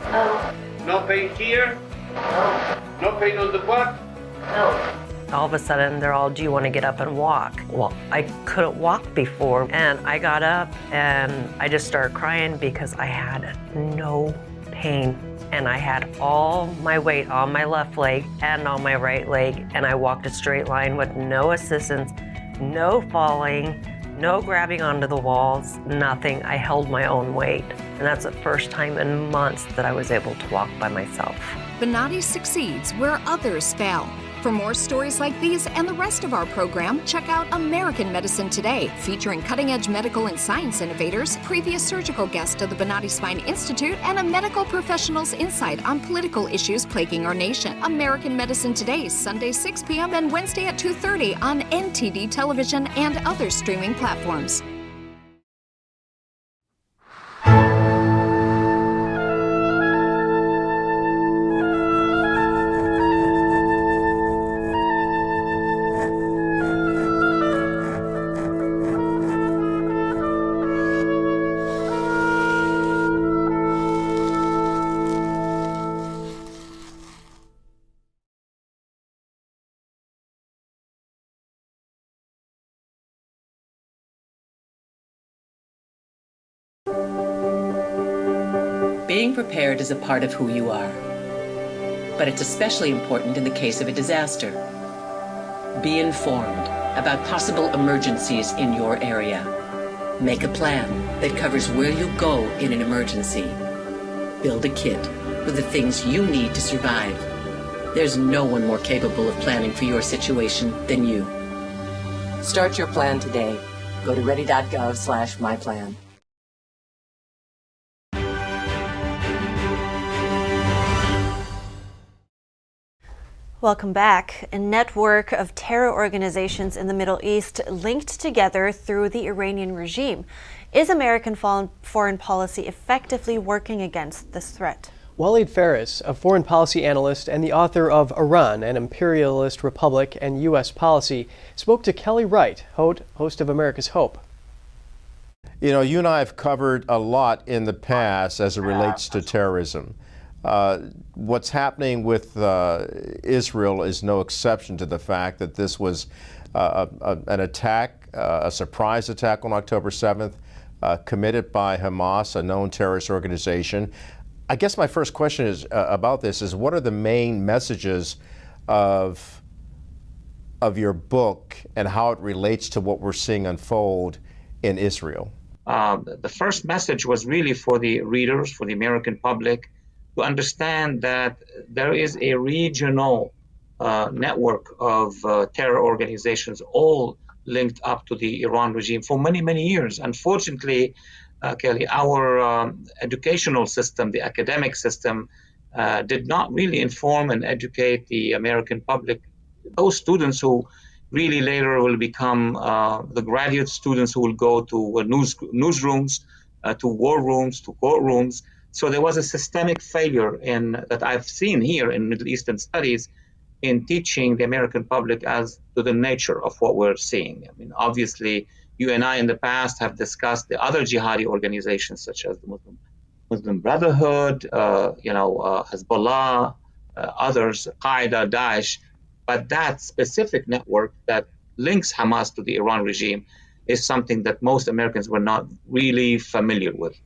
No. No pain here? No. No pain on the butt? No. All of a sudden, they're all, do you want to get up and walk? Well, I couldn't walk before, and I got up and I just started crying because I had no pain. And I had all my weight on my left leg and on my right leg, and I walked a straight line with no assistance, no falling, no grabbing onto the walls, nothing. I held my own weight. And that's the first time in months that I was able to walk by myself. Benatti succeeds where others fail. For more stories like these and the rest of our program, check out American Medicine Today, featuring cutting-edge medical and science innovators, previous surgical guest of the Benatti Spine Institute, and a medical professional's insight on political issues plaguing our nation. American Medicine Today, Sunday 6 p.m. and Wednesday at 2:30 on NTD Television and other streaming platforms. Being prepared is a part of who you are, but it's especially important in the case of a disaster. Be informed about possible emergencies in your area. Make a plan that covers where you go in an emergency. Build a kit with the things you need to survive. There's no one more capable of planning for your situation than you. Start your plan today. Go to ready.gov/myplan. Welcome back. A network of terror organizations in the Middle East linked together through the Iranian regime. Is American foreign policy effectively working against this threat? Waleed Faris, a foreign policy analyst and the author of Iran, an Imperialist Republic and U.S. Policy, spoke to Kelly Wright, host of America's Hope. You know, you and I have covered a lot in the past as it relates to terrorism. What's happening with Israel is no exception to the fact that this was an attack, a surprise attack on October 7th, committed by Hamas, a known terrorist organization. I guess my first question is about this is, what are the main messages of your book and how it relates to what we're seeing unfold in Israel? The first message was really for the readers, for the American public, to understand that there is a regional network of terror organizations, all linked up to the Iran regime for many, many years. Unfortunately, Kelly, our educational system, the academic system, did not really inform and educate the American public, those students who really later will become the graduate students who will go to newsrooms, to war rooms, to courtrooms. So there was a systemic failure that I've seen here in Middle Eastern studies in teaching the American public as to the nature of what we're seeing. I mean, obviously, you and I in the past have discussed the other jihadi organizations such as the Muslim Brotherhood, Hezbollah, others, Qaeda, Daesh, but that specific network that links Hamas to the Iran regime is something that most Americans were not really familiar with.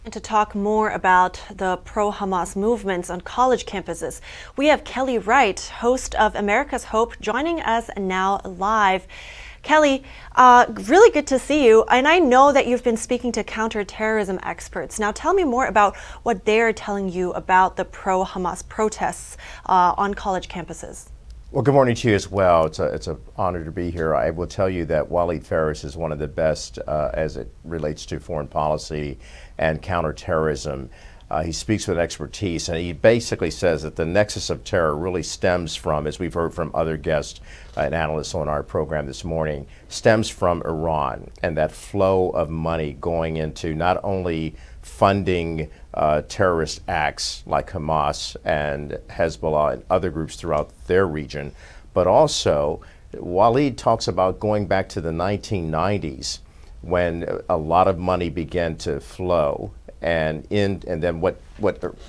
And to talk more about the pro-Hamas movements on college campuses, we have Kelly Wright, host of America's Hope, joining us now live. Kelly, really good to see you. And I know that you've been speaking to counterterrorism experts. Now tell me more about what they're telling you about the pro-Hamas protests on college campuses. Well, good morning to you as well. It's an honor to be here. I will tell you that Waleed Phares is one of the best as it relates to foreign policy and counterterrorism. He speaks with expertise, and he basically says that the nexus of terror really stems from, as we've heard from other guests and analysts on our program this morning, stems from Iran and that flow of money going into not only funding terrorist acts like Hamas and Hezbollah and other groups throughout their region, but also Waleed talks about going back to the 1990s when a lot of money began to flow, and then what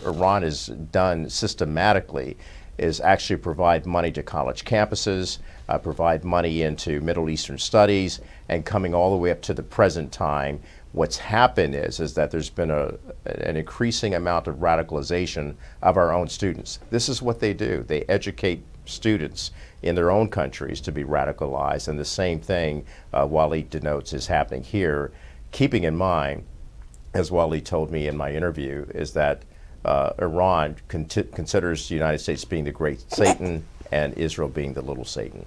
Iran has done systematically is actually provide money to college campuses, provide money into Middle Eastern studies, and coming all the way up to the present time. What's happened is that there's been an increasing amount of radicalization of our own students. This is what they do. They educate students in their own countries to be radicalized, and the same thing Waleed denotes is happening here, keeping in mind, as Waleed told me in my interview, is that Iran considers the United States being the great Satan and Israel being the little Satan.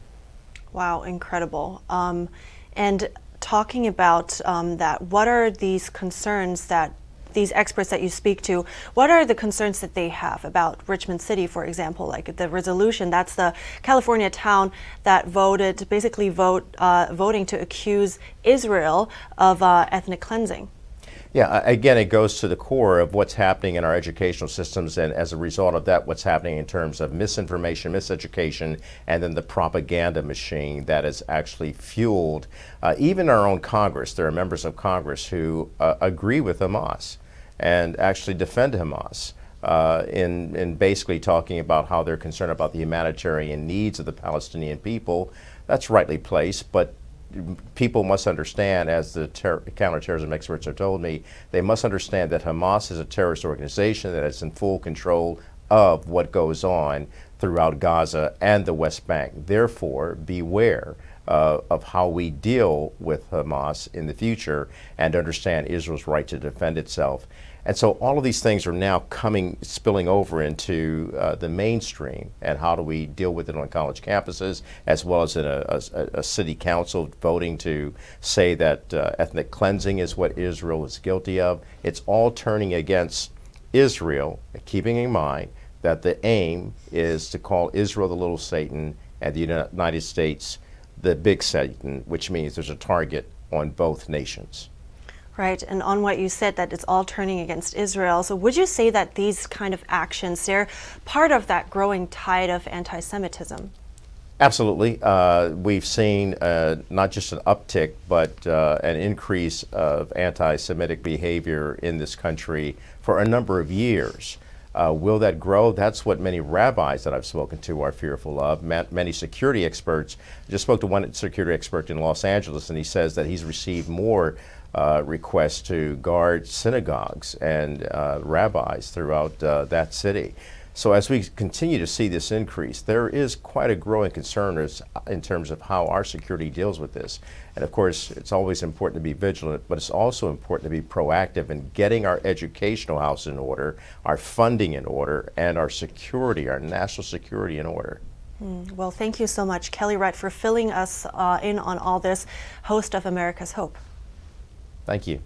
Wow, incredible. And talking about that, what are these concerns that these experts that you speak to, what are the concerns that they have about Richmond City, for example, like the resolution? That's the California town that voting to accuse Israel of ethnic cleansing. Yeah, again, it goes to the core of what's happening in our educational systems, and as a result of that, what's happening in terms of misinformation, miseducation, and then the propaganda machine that has actually fueled even our own Congress. There are members of Congress who agree with Hamas and actually defend Hamas in basically talking about how they're concerned about the humanitarian needs of the Palestinian people. That's rightly placed, but people must understand, as the counterterrorism experts have told me, they must understand that Hamas is a terrorist organization that is in full control of what goes on throughout Gaza and the West Bank. Therefore, beware of how we deal with Hamas in the future, and understand Israel's right to defend itself. And so all of these things are now spilling over into the mainstream, and how do we deal with it on college campuses, as well as in a city council voting to say that ethnic cleansing is what Israel is guilty of. It's all turning against Israel, keeping in mind that the aim is to call Israel the little Satan and the United States the big Satan, which means there's a target on both nations. Right, and on what you said, that it's all turning against Israel. So would you say that these kind of actions, they're part of that growing tide of anti-Semitism? Absolutely. We've seen not just an uptick, but an increase of anti-Semitic behavior in this country for a number of years. Will that grow? That's what many rabbis that I've spoken to are fearful of. Many security experts. I just spoke to one security expert in Los Angeles, and he says that he's received more requests to guard synagogues and rabbis throughout that city. So as we continue to see this increase, there is quite a growing concern in terms of how our security deals with this. And of course, it's always important to be vigilant, but it's also important to be proactive in getting our educational house in order, our funding in order, and our security, our national security in order. Well, thank you so much, Kelly Wright, for filling us in on all this, host of America's Hope. Thank you.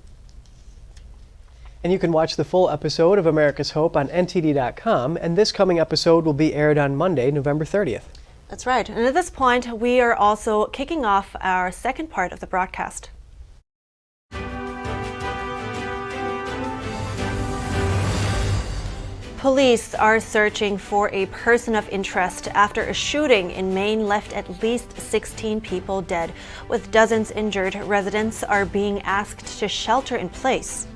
And you can watch the full episode of America's Hope on NTD.com, and this coming episode will be aired on Monday, November 30th. That's right. And at this point, we are also kicking off our second part of the broadcast. Police are searching for a person of interest after a shooting in Maine left at least 16 people dead. With dozens injured, residents are being asked to shelter in place.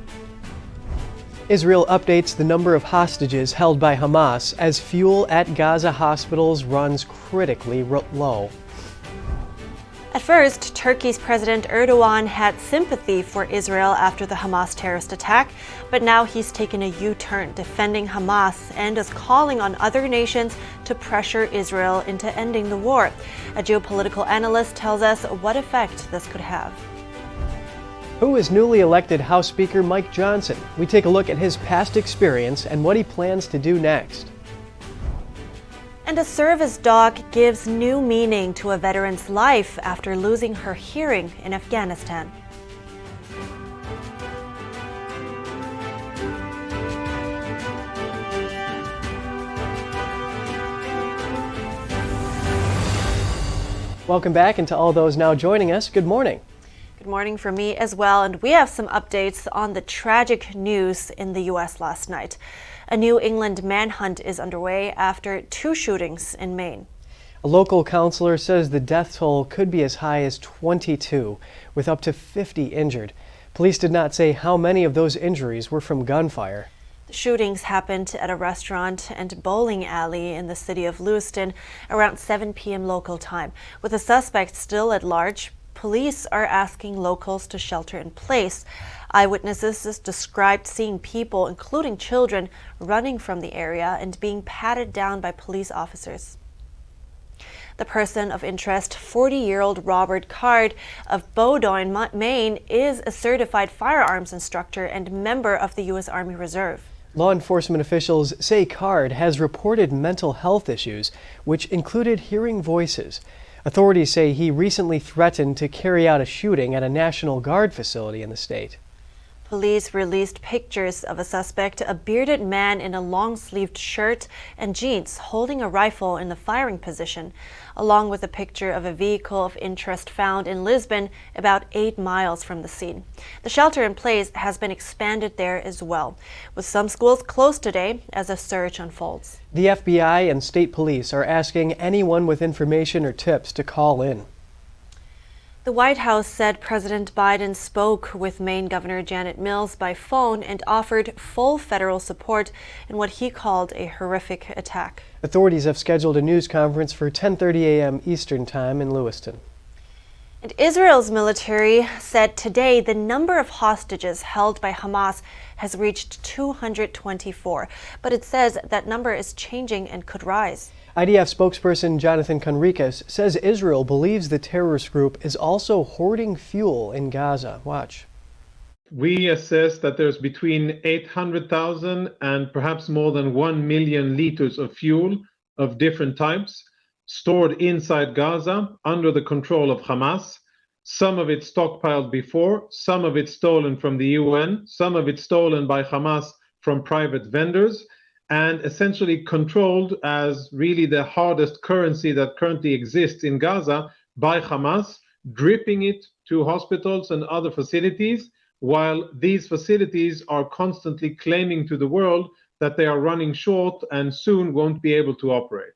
Israel updates the number of hostages held by Hamas as fuel at Gaza hospitals runs critically low. At first, Turkey's President Erdogan had sympathy for Israel after the Hamas terrorist attack, but now he's taken a U-turn, defending Hamas and is calling on other nations to pressure Israel into ending the war. A geopolitical analyst tells us what effect this could have. Who is newly elected House Speaker Mike Johnson? We take a look at his past experience and what he plans to do next. And a service dog gives new meaning to a veteran's life after losing her hearing in Afghanistan. Welcome back, and to all those now joining us, good morning. Good morning from me as well, and we have some updates on the tragic news in the U.S. last night. A New England manhunt is underway after 2 shootings in Maine. A local counselor says the death toll could be as high as 22, with up to 50 injured. Police did not say how many of those injuries were from gunfire. The shootings happened at a restaurant and bowling alley in the city of Lewiston around 7 p.m. local time. With the suspect still at large, police are asking locals to shelter in place. Eyewitnesses described seeing people, including children, running from the area and being patted down by police officers. The person of interest, 40-year-old Robert Card of Bowdoin, Maine, is a certified firearms instructor and member of the U.S. Army Reserve. Law enforcement officials say Card has reported mental health issues, which included hearing voices. Authorities say he recently threatened to carry out a shooting at a National Guard facility in the state. Police released pictures of a suspect, a bearded man in a long-sleeved shirt and jeans, holding a rifle in the firing position, along with a picture of a vehicle of interest found in Lisbon, about 8 miles from the scene. The shelter in place has been expanded there as well, with some schools closed today as a search unfolds. The FBI and state police are asking anyone with information or tips to call in. The White House said President Biden spoke with Maine Governor Janet Mills by phone and offered full federal support in what he called a horrific attack. Authorities have scheduled a news conference for 10:30 a.m. Eastern Time in Lewiston. And Israel's military said today the number of hostages held by Hamas has reached 224, but it says that number is changing and could rise. IDF spokesperson Jonathan Conricus says Israel believes the terrorist group is also hoarding fuel in Gaza. Watch. We assess that there's between 800,000 and perhaps more than 1 million liters of fuel of different types stored inside Gaza under the control of Hamas. Some of it stockpiled before, some of it stolen from the UN, some of it stolen by Hamas from private vendors, and essentially controlled as really the hardest currency that currently exists in Gaza by Hamas, dripping it to hospitals and other facilities, while these facilities are constantly claiming to the world that they are running short and soon won't be able to operate.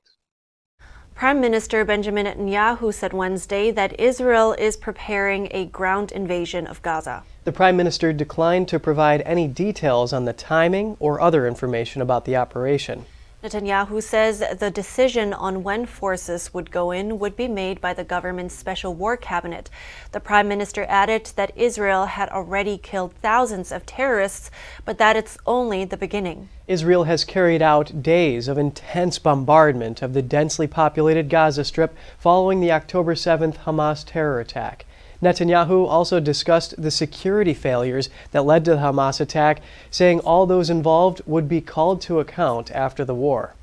Prime Minister Benjamin Netanyahu said Wednesday that Israel is preparing a ground invasion of Gaza. The Prime Minister declined to provide any details on the timing or other information about the operation. Netanyahu says the decision on when forces would go in would be made by the government's special war cabinet. The prime minister added that Israel had already killed thousands of terrorists, but that it's only the beginning. Israel has carried out days of intense bombardment of the densely populated Gaza Strip following the October 7th Hamas terror attack. Netanyahu also discussed the security failures that led to the Hamas attack, saying all those involved would be called to account after the war.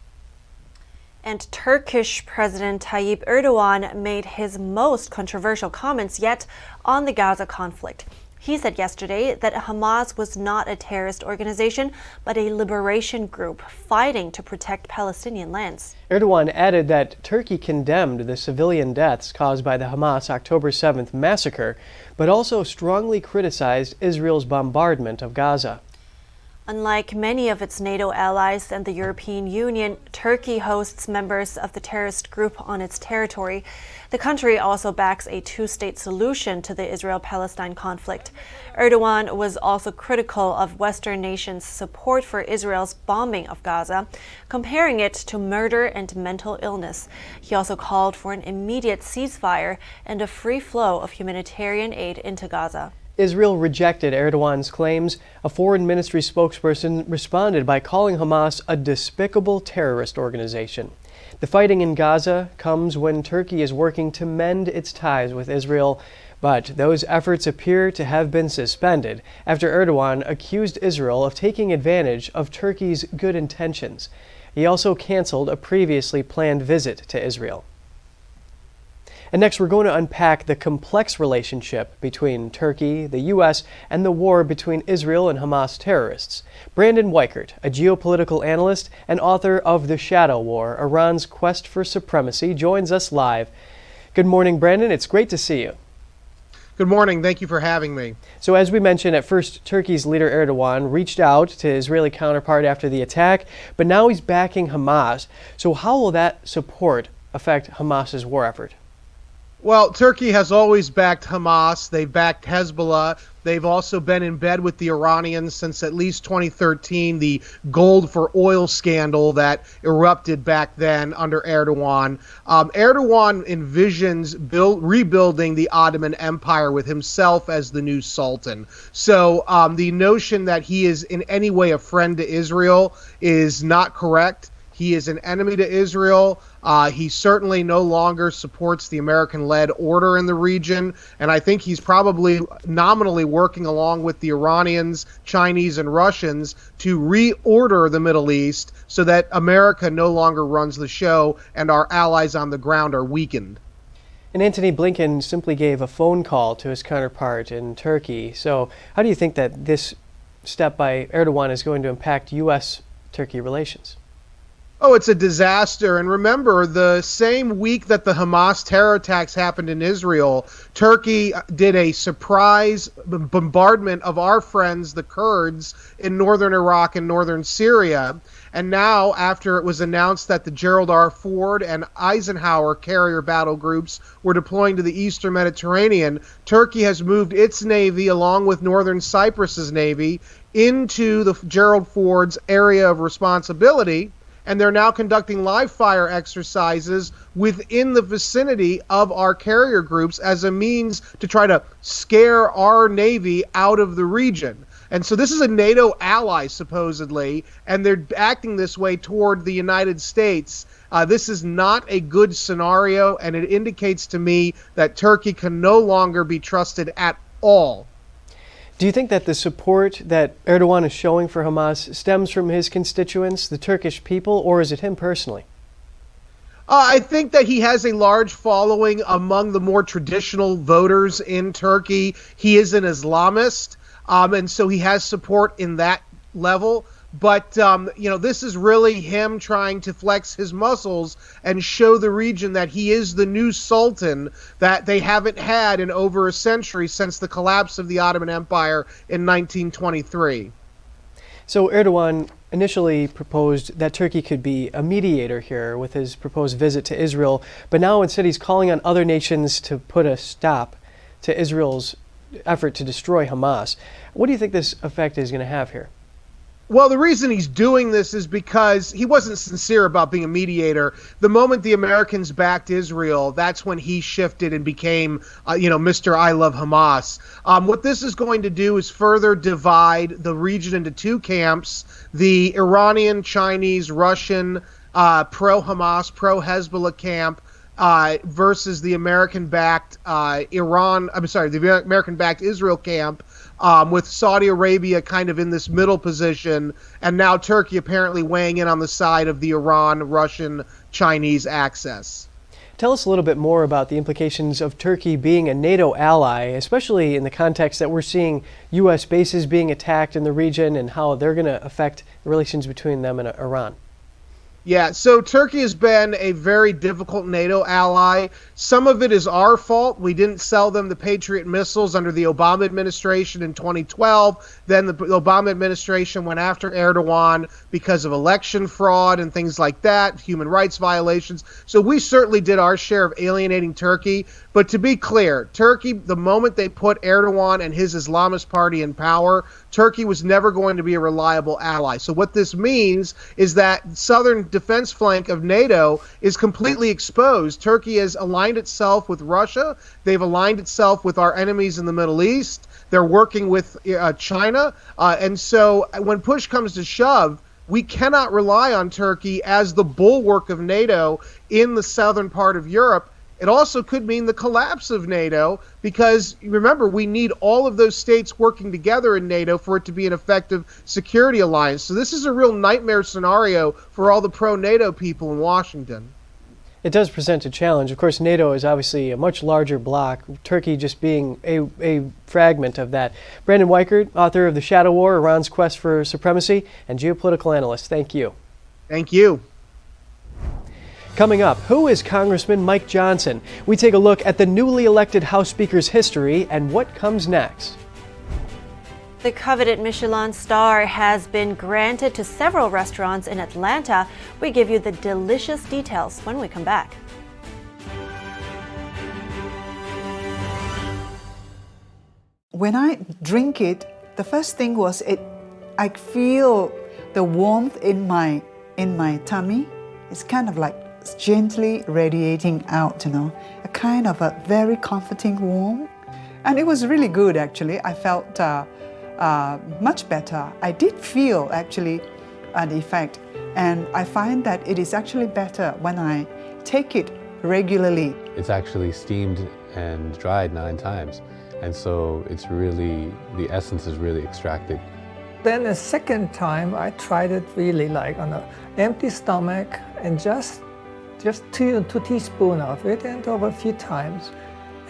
And Turkish President Tayyip Erdogan made his most controversial comments yet on the Gaza conflict. He said yesterday that Hamas was not a terrorist organization, but a liberation group fighting to protect Palestinian lands. Erdogan added that Turkey condemned the civilian deaths caused by the Hamas October 7th massacre, but also strongly criticized Israel's bombardment of Gaza. Unlike many of its NATO allies and the European Union, Turkey hosts members of the terrorist group on its territory. The country also backs a two-state solution to the Israel-Palestine conflict. Erdogan was also critical of Western nations' support for Israel's bombing of Gaza, comparing it to murder and mental illness. He also called for an immediate ceasefire and a free flow of humanitarian aid into Gaza. Israel rejected Erdogan's claims. A foreign ministry spokesperson responded by calling Hamas a despicable terrorist organization. The fighting in Gaza comes when Turkey is working to mend its ties with Israel, but those efforts appear to have been suspended after Erdogan accused Israel of taking advantage of Turkey's good intentions. He also canceled a previously planned visit to Israel. And next, we're going to unpack the complex relationship between Turkey, the U.S., and the war between Israel and Hamas terrorists. Brandon Weichert, a geopolitical analyst and author of The Shadow War, Iran's Quest for Supremacy, joins us live. Good morning, Brandon. It's great to see you. Good morning. Thank you for having me. So as we mentioned, at first, Turkey's leader Erdogan reached out to his Israeli counterpart after the attack, but now he's backing Hamas. So how will that support affect Hamas's war effort? Well, Turkey has always backed Hamas. They've backed Hezbollah. They've also been in bed with the Iranians since at least 2013, the gold for oil scandal that erupted back then under Erdogan. Erdogan envisions rebuilding the Ottoman Empire with himself as the new sultan. So the notion that he is in any way a friend to Israel is not correct. He is an enemy to Israel. He certainly no longer supports the American-led order in the region, and I think he's probably nominally working along with the Iranians, Chinese, and Russians to reorder the Middle East so that America no longer runs the show and our allies on the ground are weakened. And Antony Blinken simply gave a phone call to his counterpart in Turkey. So how do you think that this step by Erdogan is going to impact U.S.-Turkey relations? Oh, it's a disaster. And remember, the same week that the Hamas terror attacks happened in Israel, Turkey did a surprise bombardment of our friends, the Kurds, in northern Iraq and northern Syria. And now, after it was announced that the Gerald R. Ford and Eisenhower carrier battle groups were deploying to the eastern Mediterranean, Turkey has moved its navy, along with northern Cyprus's navy, into the Gerald Ford's area of responsibility. And they're now conducting live fire exercises within the vicinity of our carrier groups as a means to try to scare our Navy out of the region. And so this is a NATO ally, supposedly, and they're acting this way toward the United States. This is not a good scenario, and it indicates to me that Turkey can no longer be trusted at all. Do you think that the support that Erdogan is showing for Hamas stems from his constituents, the Turkish people, or is it him personally? I think that he has a large following among the more traditional voters in Turkey. He is an Islamist, and so he has support in that level. But, this is really him trying to flex his muscles and show the region that he is the new sultan that they haven't had in over a century since the collapse of the Ottoman Empire in 1923. So Erdogan initially proposed that Turkey could be a mediator here with his proposed visit to Israel, but now instead he's calling on other nations to put a stop to Israel's effort to destroy Hamas. What do you think this effect is going to have here? Well, the reason he's doing this is because he wasn't sincere about being a mediator. The moment the Americans backed Israel, that's when he shifted and became, Mr. I Love Hamas. What this is going to do is further divide the region into two camps: the Iranian, Chinese, Russian, pro-Hamas, pro-Hezbollah camp, versus the American-backed the American-backed Israel camp, with Saudi Arabia kind of in this middle position, and now Turkey apparently weighing in on the side of the Iran, Russian, Chinese axis. Tell us a little bit more about the implications of Turkey being a NATO ally, especially in the context that we're seeing U.S. bases being attacked in the region and how they're going to affect the relations between them and Iran. Yeah, so Turkey has been a very difficult NATO ally. Some of it is our fault. We didn't sell them the Patriot missiles under the Obama administration in 2012. Then the Obama administration went after Erdogan because of election fraud and things like that, human rights violations. So we certainly did our share of alienating Turkey. But to be clear, Turkey, the moment they put Erdogan and his Islamist party in power, Turkey was never going to be a reliable ally. So what this means is that southern defense flank of NATO is completely exposed. Turkey has aligned itself with Russia. They've aligned itself with our enemies in the Middle East. They're working with China. And so when push comes to shove, we cannot rely on Turkey as the bulwark of NATO in the southern part of Europe. It also could mean the collapse of NATO because, remember, we need all of those states working together in NATO for it to be an effective security alliance. So this is a real nightmare scenario for all the pro-NATO people in Washington. It does present a challenge. Of course, NATO is obviously a much larger bloc, Turkey just being a fragment of that. Brandon Weichert, author of The Shadow War, Iran's Quest for Supremacy, and geopolitical analyst. Thank you. Thank you. Coming up, who is Congressman Mike Johnson? We take a look at the newly elected House Speaker's history and what comes next. The coveted Michelin star has been granted to several restaurants in Atlanta. We give you the delicious details when we come back. When I drink it, the first thing was I feel the warmth in my tummy. It's kind of like gently radiating out, a kind of a very comforting warmth. And it was really good, actually. I felt much better. I did feel, actually, an effect. And I find that it is actually better when I take it regularly. It's actually steamed and dried 9 times. And so it's really, the essence is really extracted. Then the second time, I tried it really like on an empty stomach and just 2 teaspoons of it, and over a few times.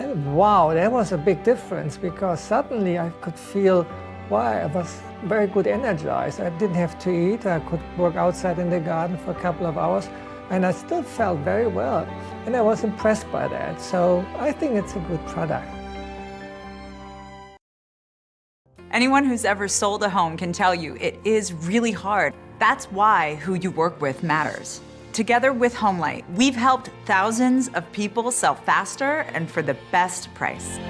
And wow, that was a big difference because suddenly I could feel, I was very good energized. I didn't have to eat. I could work outside in the garden for a couple of hours, and I still felt very well. And I was impressed by that. So I think it's a good product. Anyone who's ever sold a home can tell you it is really hard. That's why who you work with matters. Together with HomeLight, we've helped thousands of people sell faster and for the best price.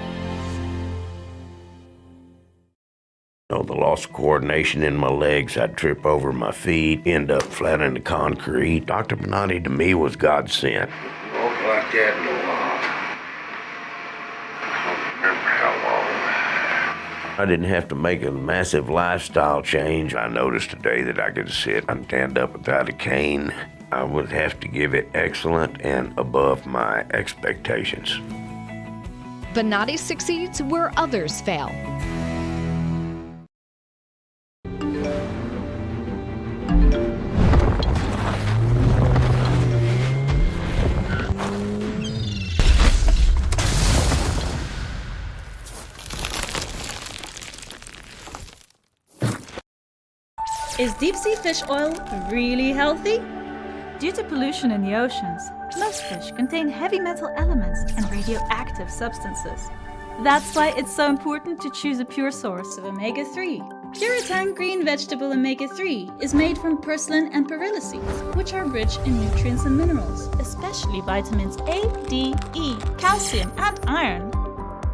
The loss of coordination in my legs, I'd trip over my feet, end up flat in the concrete. Dr. Benatti to me was God sent. Walk like that in a while. I don't remember how long. I didn't have to make a massive lifestyle change. I noticed today that I could sit and stand up without a cane. I would have to give it excellent and above my expectations. Benatti succeeds where others fail. Is deep-sea fish oil really healthy? Due to pollution in the oceans, most fish contain heavy metal elements and radioactive substances. That's why it's so important to choose a pure source of omega-3. Puritan green vegetable omega-3 is made from purslane and perilla seeds, which are rich in nutrients and minerals, especially vitamins A, D, E, calcium, and iron.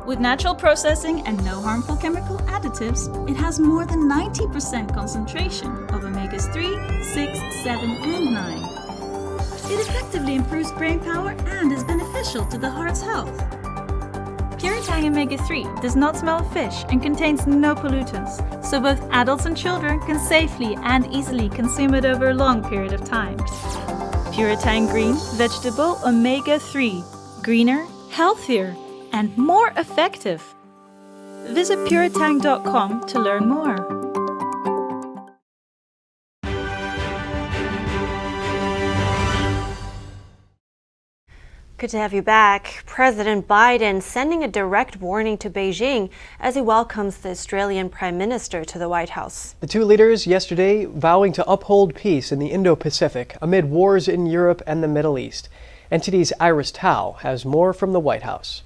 With natural processing and no harmful chemical additives, it has more than 90% concentration of omegas 3, 6, 7, and 9. It effectively improves brain power and is beneficial to the heart's health. Puretang Omega 3 does not smell of fish and contains no pollutants, so both adults and children can safely and easily consume it over a long period of time. Puretang Green Vegetable Omega 3. Greener, healthier, and more effective. Visit puretang.com to learn more. Good to have you back. President Biden sending a direct warning to Beijing as he welcomes the Australian Prime Minister to the White House. The two leaders yesterday vowing to uphold peace in the Indo-Pacific amid wars in Europe and the Middle East. NTD's Iris Tao has more from the White House.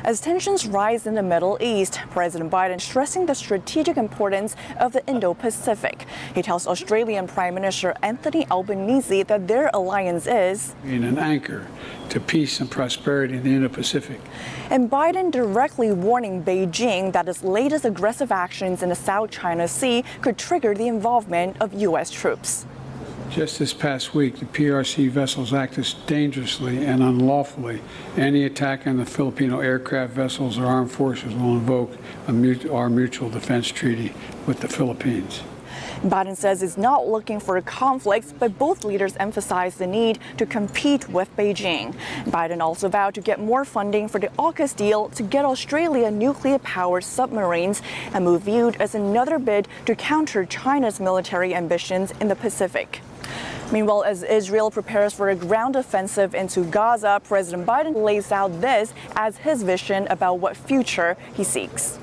As tensions rise in the Middle East, President Biden stressing the strategic importance of the Indo-Pacific. He tells Australian Prime Minister Anthony Albanese that their alliance is being an anchor to peace and prosperity in the Indo-Pacific. And Biden directly warning Beijing that its latest aggressive actions in the South China Sea could trigger the involvement of U.S. troops. Just this past week, the PRC vessels acted dangerously and unlawfully. Any attack on the Filipino aircraft vessels or armed forces will invoke our mutual defense treaty with the Philippines. Biden says he's not looking for a conflict, but both leaders emphasize the need to compete with Beijing. Biden also vowed to get more funding for the AUKUS deal to get Australia nuclear-powered submarines, a move viewed as another bid to counter China's military ambitions in the Pacific. Meanwhile, as Israel prepares for a ground offensive into Gaza, President Biden lays out this as his vision about what future he seeks.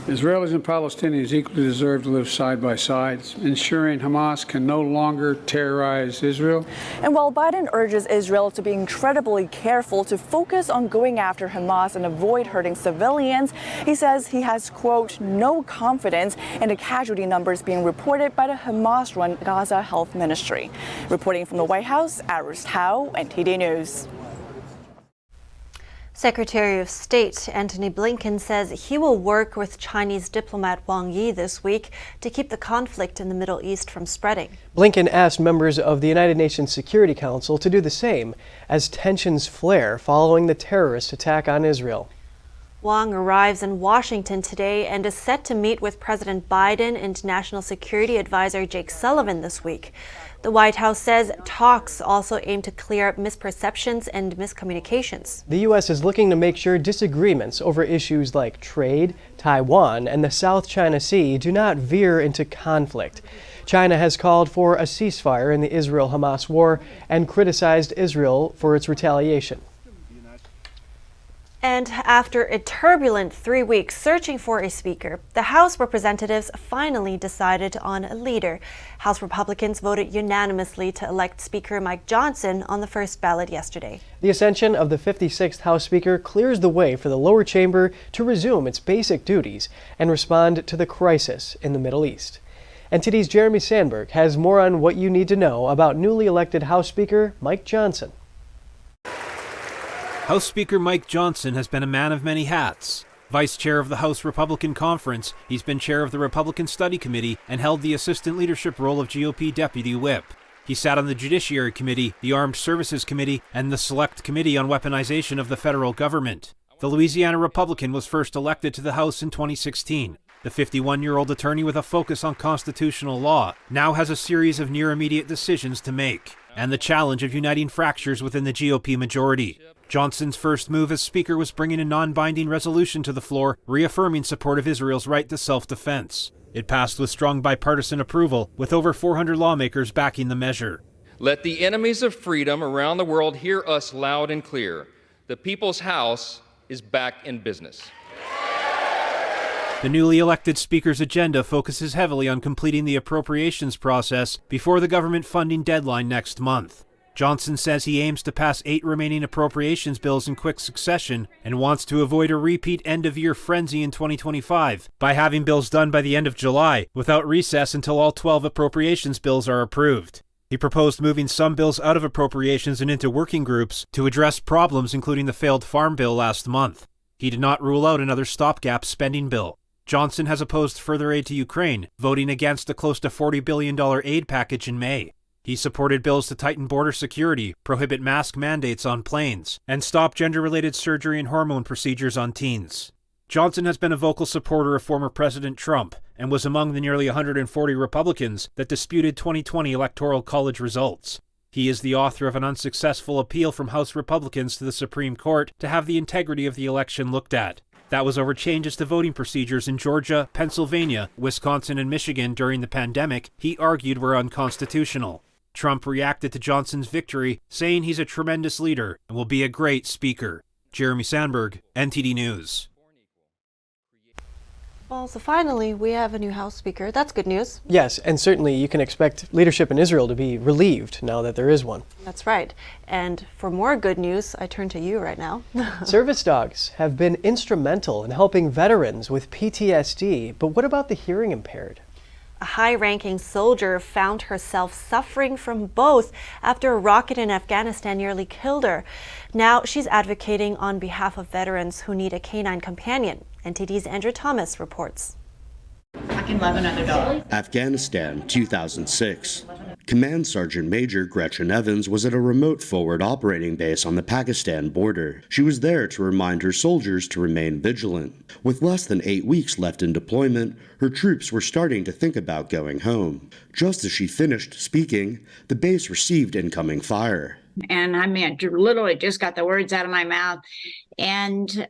Israelis and Palestinians equally deserve to live side by side, ensuring Hamas can no longer terrorize Israel. And while Biden urges Israel to be incredibly careful to focus on going after Hamas and avoid hurting civilians, he says he has, quote, no confidence in the casualty numbers being reported by the Hamas-run Gaza Health Ministry. Reporting from the White House, Iris Tao, NTD News. Secretary of State Antony Blinken says he will work with Chinese diplomat Wang Yi this week to keep the conflict in the Middle East from spreading. Blinken asked members of the United Nations Security Council to do the same as tensions flare following the terrorist attack on Israel. Wang arrives in Washington today and is set to meet with President Biden and National Security Advisor Jake Sullivan this week. The White House says talks also aim to clear up misperceptions and miscommunications. The U.S. is looking to make sure disagreements over issues like trade, Taiwan, and the South China Sea do not veer into conflict. China has called for a ceasefire in the Israel-Hamas war and criticized Israel for its retaliation. And after a turbulent 3 weeks searching for a speaker, the House Representatives finally decided on a leader. House Republicans voted unanimously to elect Speaker Mike Johnson on the first ballot yesterday. The ascension of the 56th House Speaker clears the way for the lower chamber to resume its basic duties and respond to the crisis in the Middle East. NTD's Jeremy Sandberg has more on what you need to know about newly elected House Speaker Mike Johnson. House Speaker Mike Johnson has been a man of many hats. Vice Chair of the House Republican Conference, he's been Chair of the Republican Study Committee and held the assistant leadership role of GOP Deputy Whip. He sat on the Judiciary Committee, the Armed Services Committee, and the Select Committee on Weaponization of the Federal Government. The Louisiana Republican was first elected to the House in 2016. The 51-year-old attorney with a focus on constitutional law now has a series of near-immediate decisions to make, and the challenge of uniting fractures within the GOP majority. Johnson's first move as Speaker was bringing a non-binding resolution to the floor, reaffirming support of Israel's right to self-defense. It passed with strong bipartisan approval, with over 400 lawmakers backing the measure. Let the enemies of freedom around the world hear us loud and clear. The People's House is back in business. The newly elected Speaker's agenda focuses heavily on completing the appropriations process before the government funding deadline next month. Johnson says he aims to pass 8 remaining appropriations bills in quick succession and wants to avoid a repeat end-of-year frenzy in 2025 by having bills done by the end of July without recess until all 12 appropriations bills are approved. He proposed moving some bills out of appropriations and into working groups to address problems including the failed farm bill last month. He did not rule out another stopgap spending bill. Johnson has opposed further aid to Ukraine, voting against a close to $40 billion aid package in May. He supported bills to tighten border security, prohibit mask mandates on planes, and stop gender-related surgery and hormone procedures on teens. Johnson has been a vocal supporter of former President Trump and was among the nearly 140 Republicans that disputed 2020 Electoral College results. He is the author of an unsuccessful appeal from House Republicans to the Supreme Court to have the integrity of the election looked at. That was over changes to voting procedures in Georgia, Pennsylvania, Wisconsin, and Michigan during the pandemic he argued were unconstitutional. Trump reacted to Johnson's victory, saying he's a tremendous leader and will be a great speaker. Jeremy Sandberg, NTD News. Well, so finally, we have a new House Speaker. That's good news. Yes, and certainly you can expect leadership in Israel to be relieved now that there is one. That's right. And for more good news, I turn to you right now. Service dogs have been instrumental in helping veterans with PTSD, but what about the hearing impaired? A high-ranking soldier found herself suffering from both after a rocket in Afghanistan nearly killed her. Now she's advocating on behalf of veterans who need a canine companion. NTD's Andrew Thomas reports. I can love another dog. Afghanistan, 2006. Command Sergeant Major Gretchen Evans was at a remote forward operating base on the Pakistan border. She was there to remind her soldiers to remain vigilant. With less than 8 weeks left in deployment, her troops were starting to think about going home. Just as she finished speaking, the base received incoming fire. And I mean, literally just got the words out of my mouth. And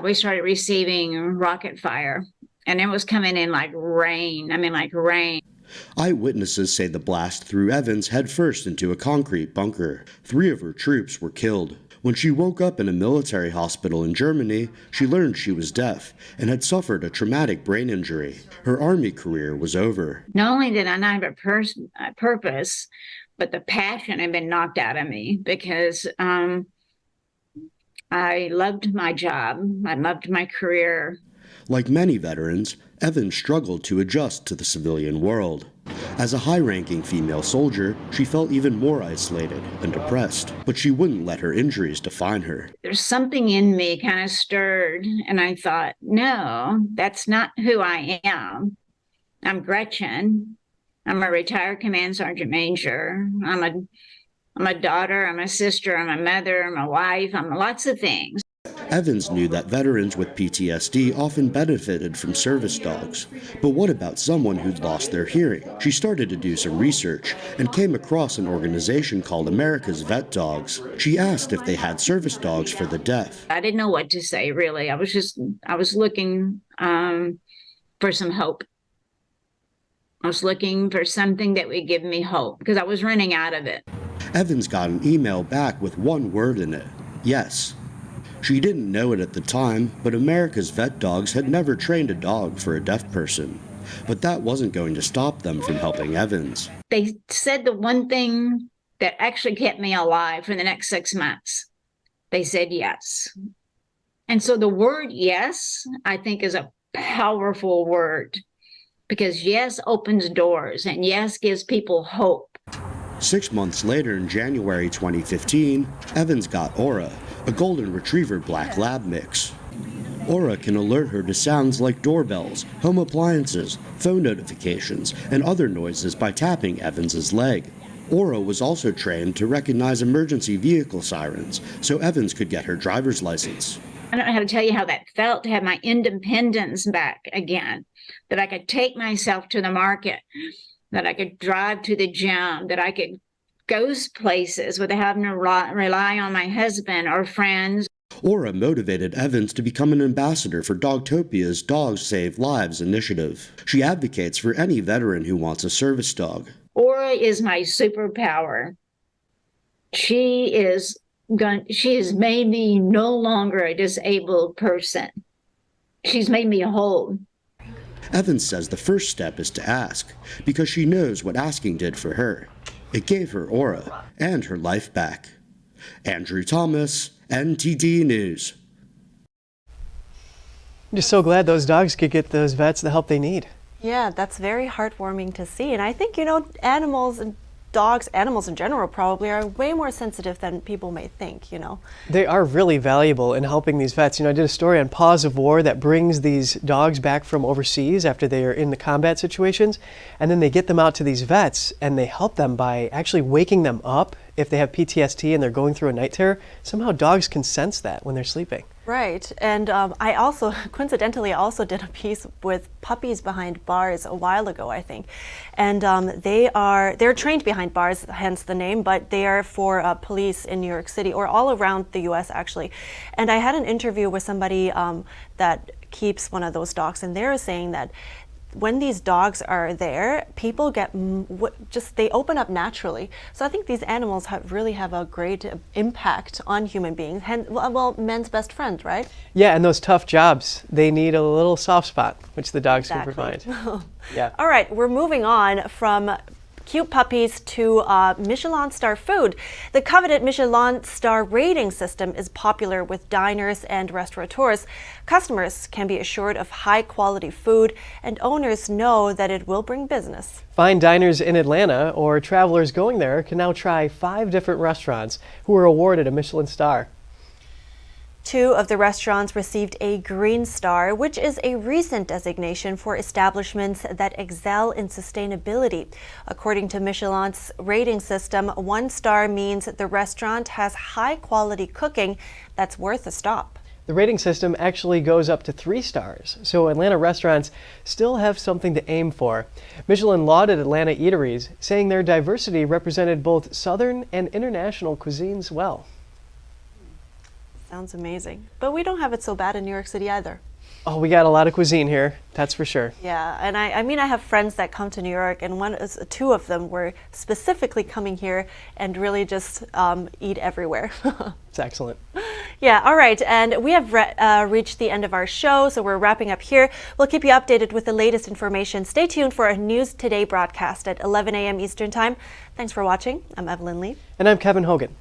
we started receiving rocket fire. And it was coming in like rain. I mean, like rain. Eyewitnesses say the blast threw Evans headfirst into a concrete bunker. 3 of her troops were killed. When she woke up in a military hospital in Germany, she learned she was deaf and had suffered a traumatic brain injury. Her Army career was over. Not only did I not have a purpose, but the passion had been knocked out of me because I loved my job. I loved my career. Like many veterans, Evans struggled to adjust to the civilian world. As a high-ranking female soldier, she felt even more isolated and depressed, but she wouldn't let her injuries define her. There's something in me kind of stirred, and I thought, no, that's not who I am. I'm Gretchen. I'm a retired Command Sergeant Major. I'm a daughter, I'm a sister, I'm a mother, I'm a wife, I'm lots of things. Evans knew that veterans with PTSD often benefited from service dogs. But what about someone who'd lost their hearing? She started to do some research and came across an organization called America's Vet Dogs. She asked if they had service dogs for the deaf. I didn't know what to say, really. I was looking for some hope. I was looking for something that would give me hope because I was running out of it. Evans got an email back with one word in it: yes. She didn't know it at the time, but America's Vet Dogs had never trained a dog for a deaf person. But that wasn't going to stop them from helping Evans. They said the one thing that actually kept me alive for the next 6 months. They said yes. And so the word yes, I think, is a powerful word because yes opens doors and yes gives people hope. 6 months later, in January 2015, Evans got Aura, a golden retriever black lab mix. Aura can alert her to sounds like doorbells, home appliances, phone notifications, and other noises by tapping Evans's leg. Aura was also trained to recognize emergency vehicle sirens, so Evans could get her driver's license. I don't know how to tell you how that felt to have my independence back again, that I could take myself to the market, that I could drive to the gym, that I could go places without having to rely on my husband or friends. Aura motivated Evans to become an ambassador for Dogtopia's Dogs Save Lives initiative. She advocates for any veteran who wants a service dog. Aura is my superpower. She has made me no longer a disabled person. She's made me whole. Evans says the first step is to ask, because she knows what asking did for her. It gave her Aura and her life back. Andrew Thomas, NTD News. I'm just so glad those dogs could get those vets the help they need. Yeah, that's very heartwarming to see. And I think, animals dogs, animals in general probably, are way more sensitive than people may think, you know. They are really valuable in helping these vets. You know, I did a story on Paws of War that brings these dogs back from overseas after they are in the combat situations, and then they get them out to these vets and they help them by actually waking them up if they have PTSD and they're going through a night terror. Somehow dogs can sense that when they're sleeping. Right, and I also, coincidentally, also did a piece with puppies behind bars a while ago, I think, and they're trained behind bars, hence the name, but they are for police in New York City, or all around the U.S. actually. And I had an interview with somebody that keeps one of those dogs, and they're saying that when these dogs are there, people get they open up naturally. So I think these animals really have a great impact on human beings. Well, men's best friend, right? Yeah, and those tough jobs, they need a little soft spot, which the dogs can provide. Yeah. All right, we're moving on from cute puppies to Michelin star food. The coveted Michelin star rating system is popular with diners and restaurateurs. Customers can be assured of high quality food, and owners know that it will bring business. Fine diners in Atlanta or travelers going there can now try 5 different restaurants who were awarded a Michelin star. 2 of the restaurants received a Green Star, which is a recent designation for establishments that excel in sustainability. According to Michelin's rating system, 1 star means the restaurant has high-quality cooking that's worth a stop. The rating system actually goes up to 3 stars, so Atlanta restaurants still have something to aim for. Michelin lauded Atlanta eateries, saying their diversity represented both Southern and international cuisines well. Sounds amazing. But we don't have it so bad in New York City either. Oh, we got a lot of cuisine here, that's for sure. Yeah, and I mean, I have friends that come to New York, and 2 of them were specifically coming here and really just eat everywhere. It's excellent. Yeah, all right, and we have reached the end of our show, so we're wrapping up here. We'll keep you updated with the latest information. Stay tuned for a News Today broadcast at 11 a.m. Eastern Time. Thanks for watching. I'm Evelyn Lee. And I'm Kevin Hogan.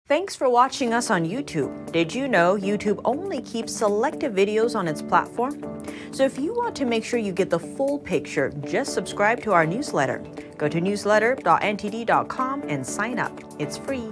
Thanks for watching us on YouTube. Did you know YouTube only keeps selective videos on its platform? So if you want to make sure you get the full picture, just subscribe to our newsletter. Go to newsletter.ntd.com and sign up. It's free.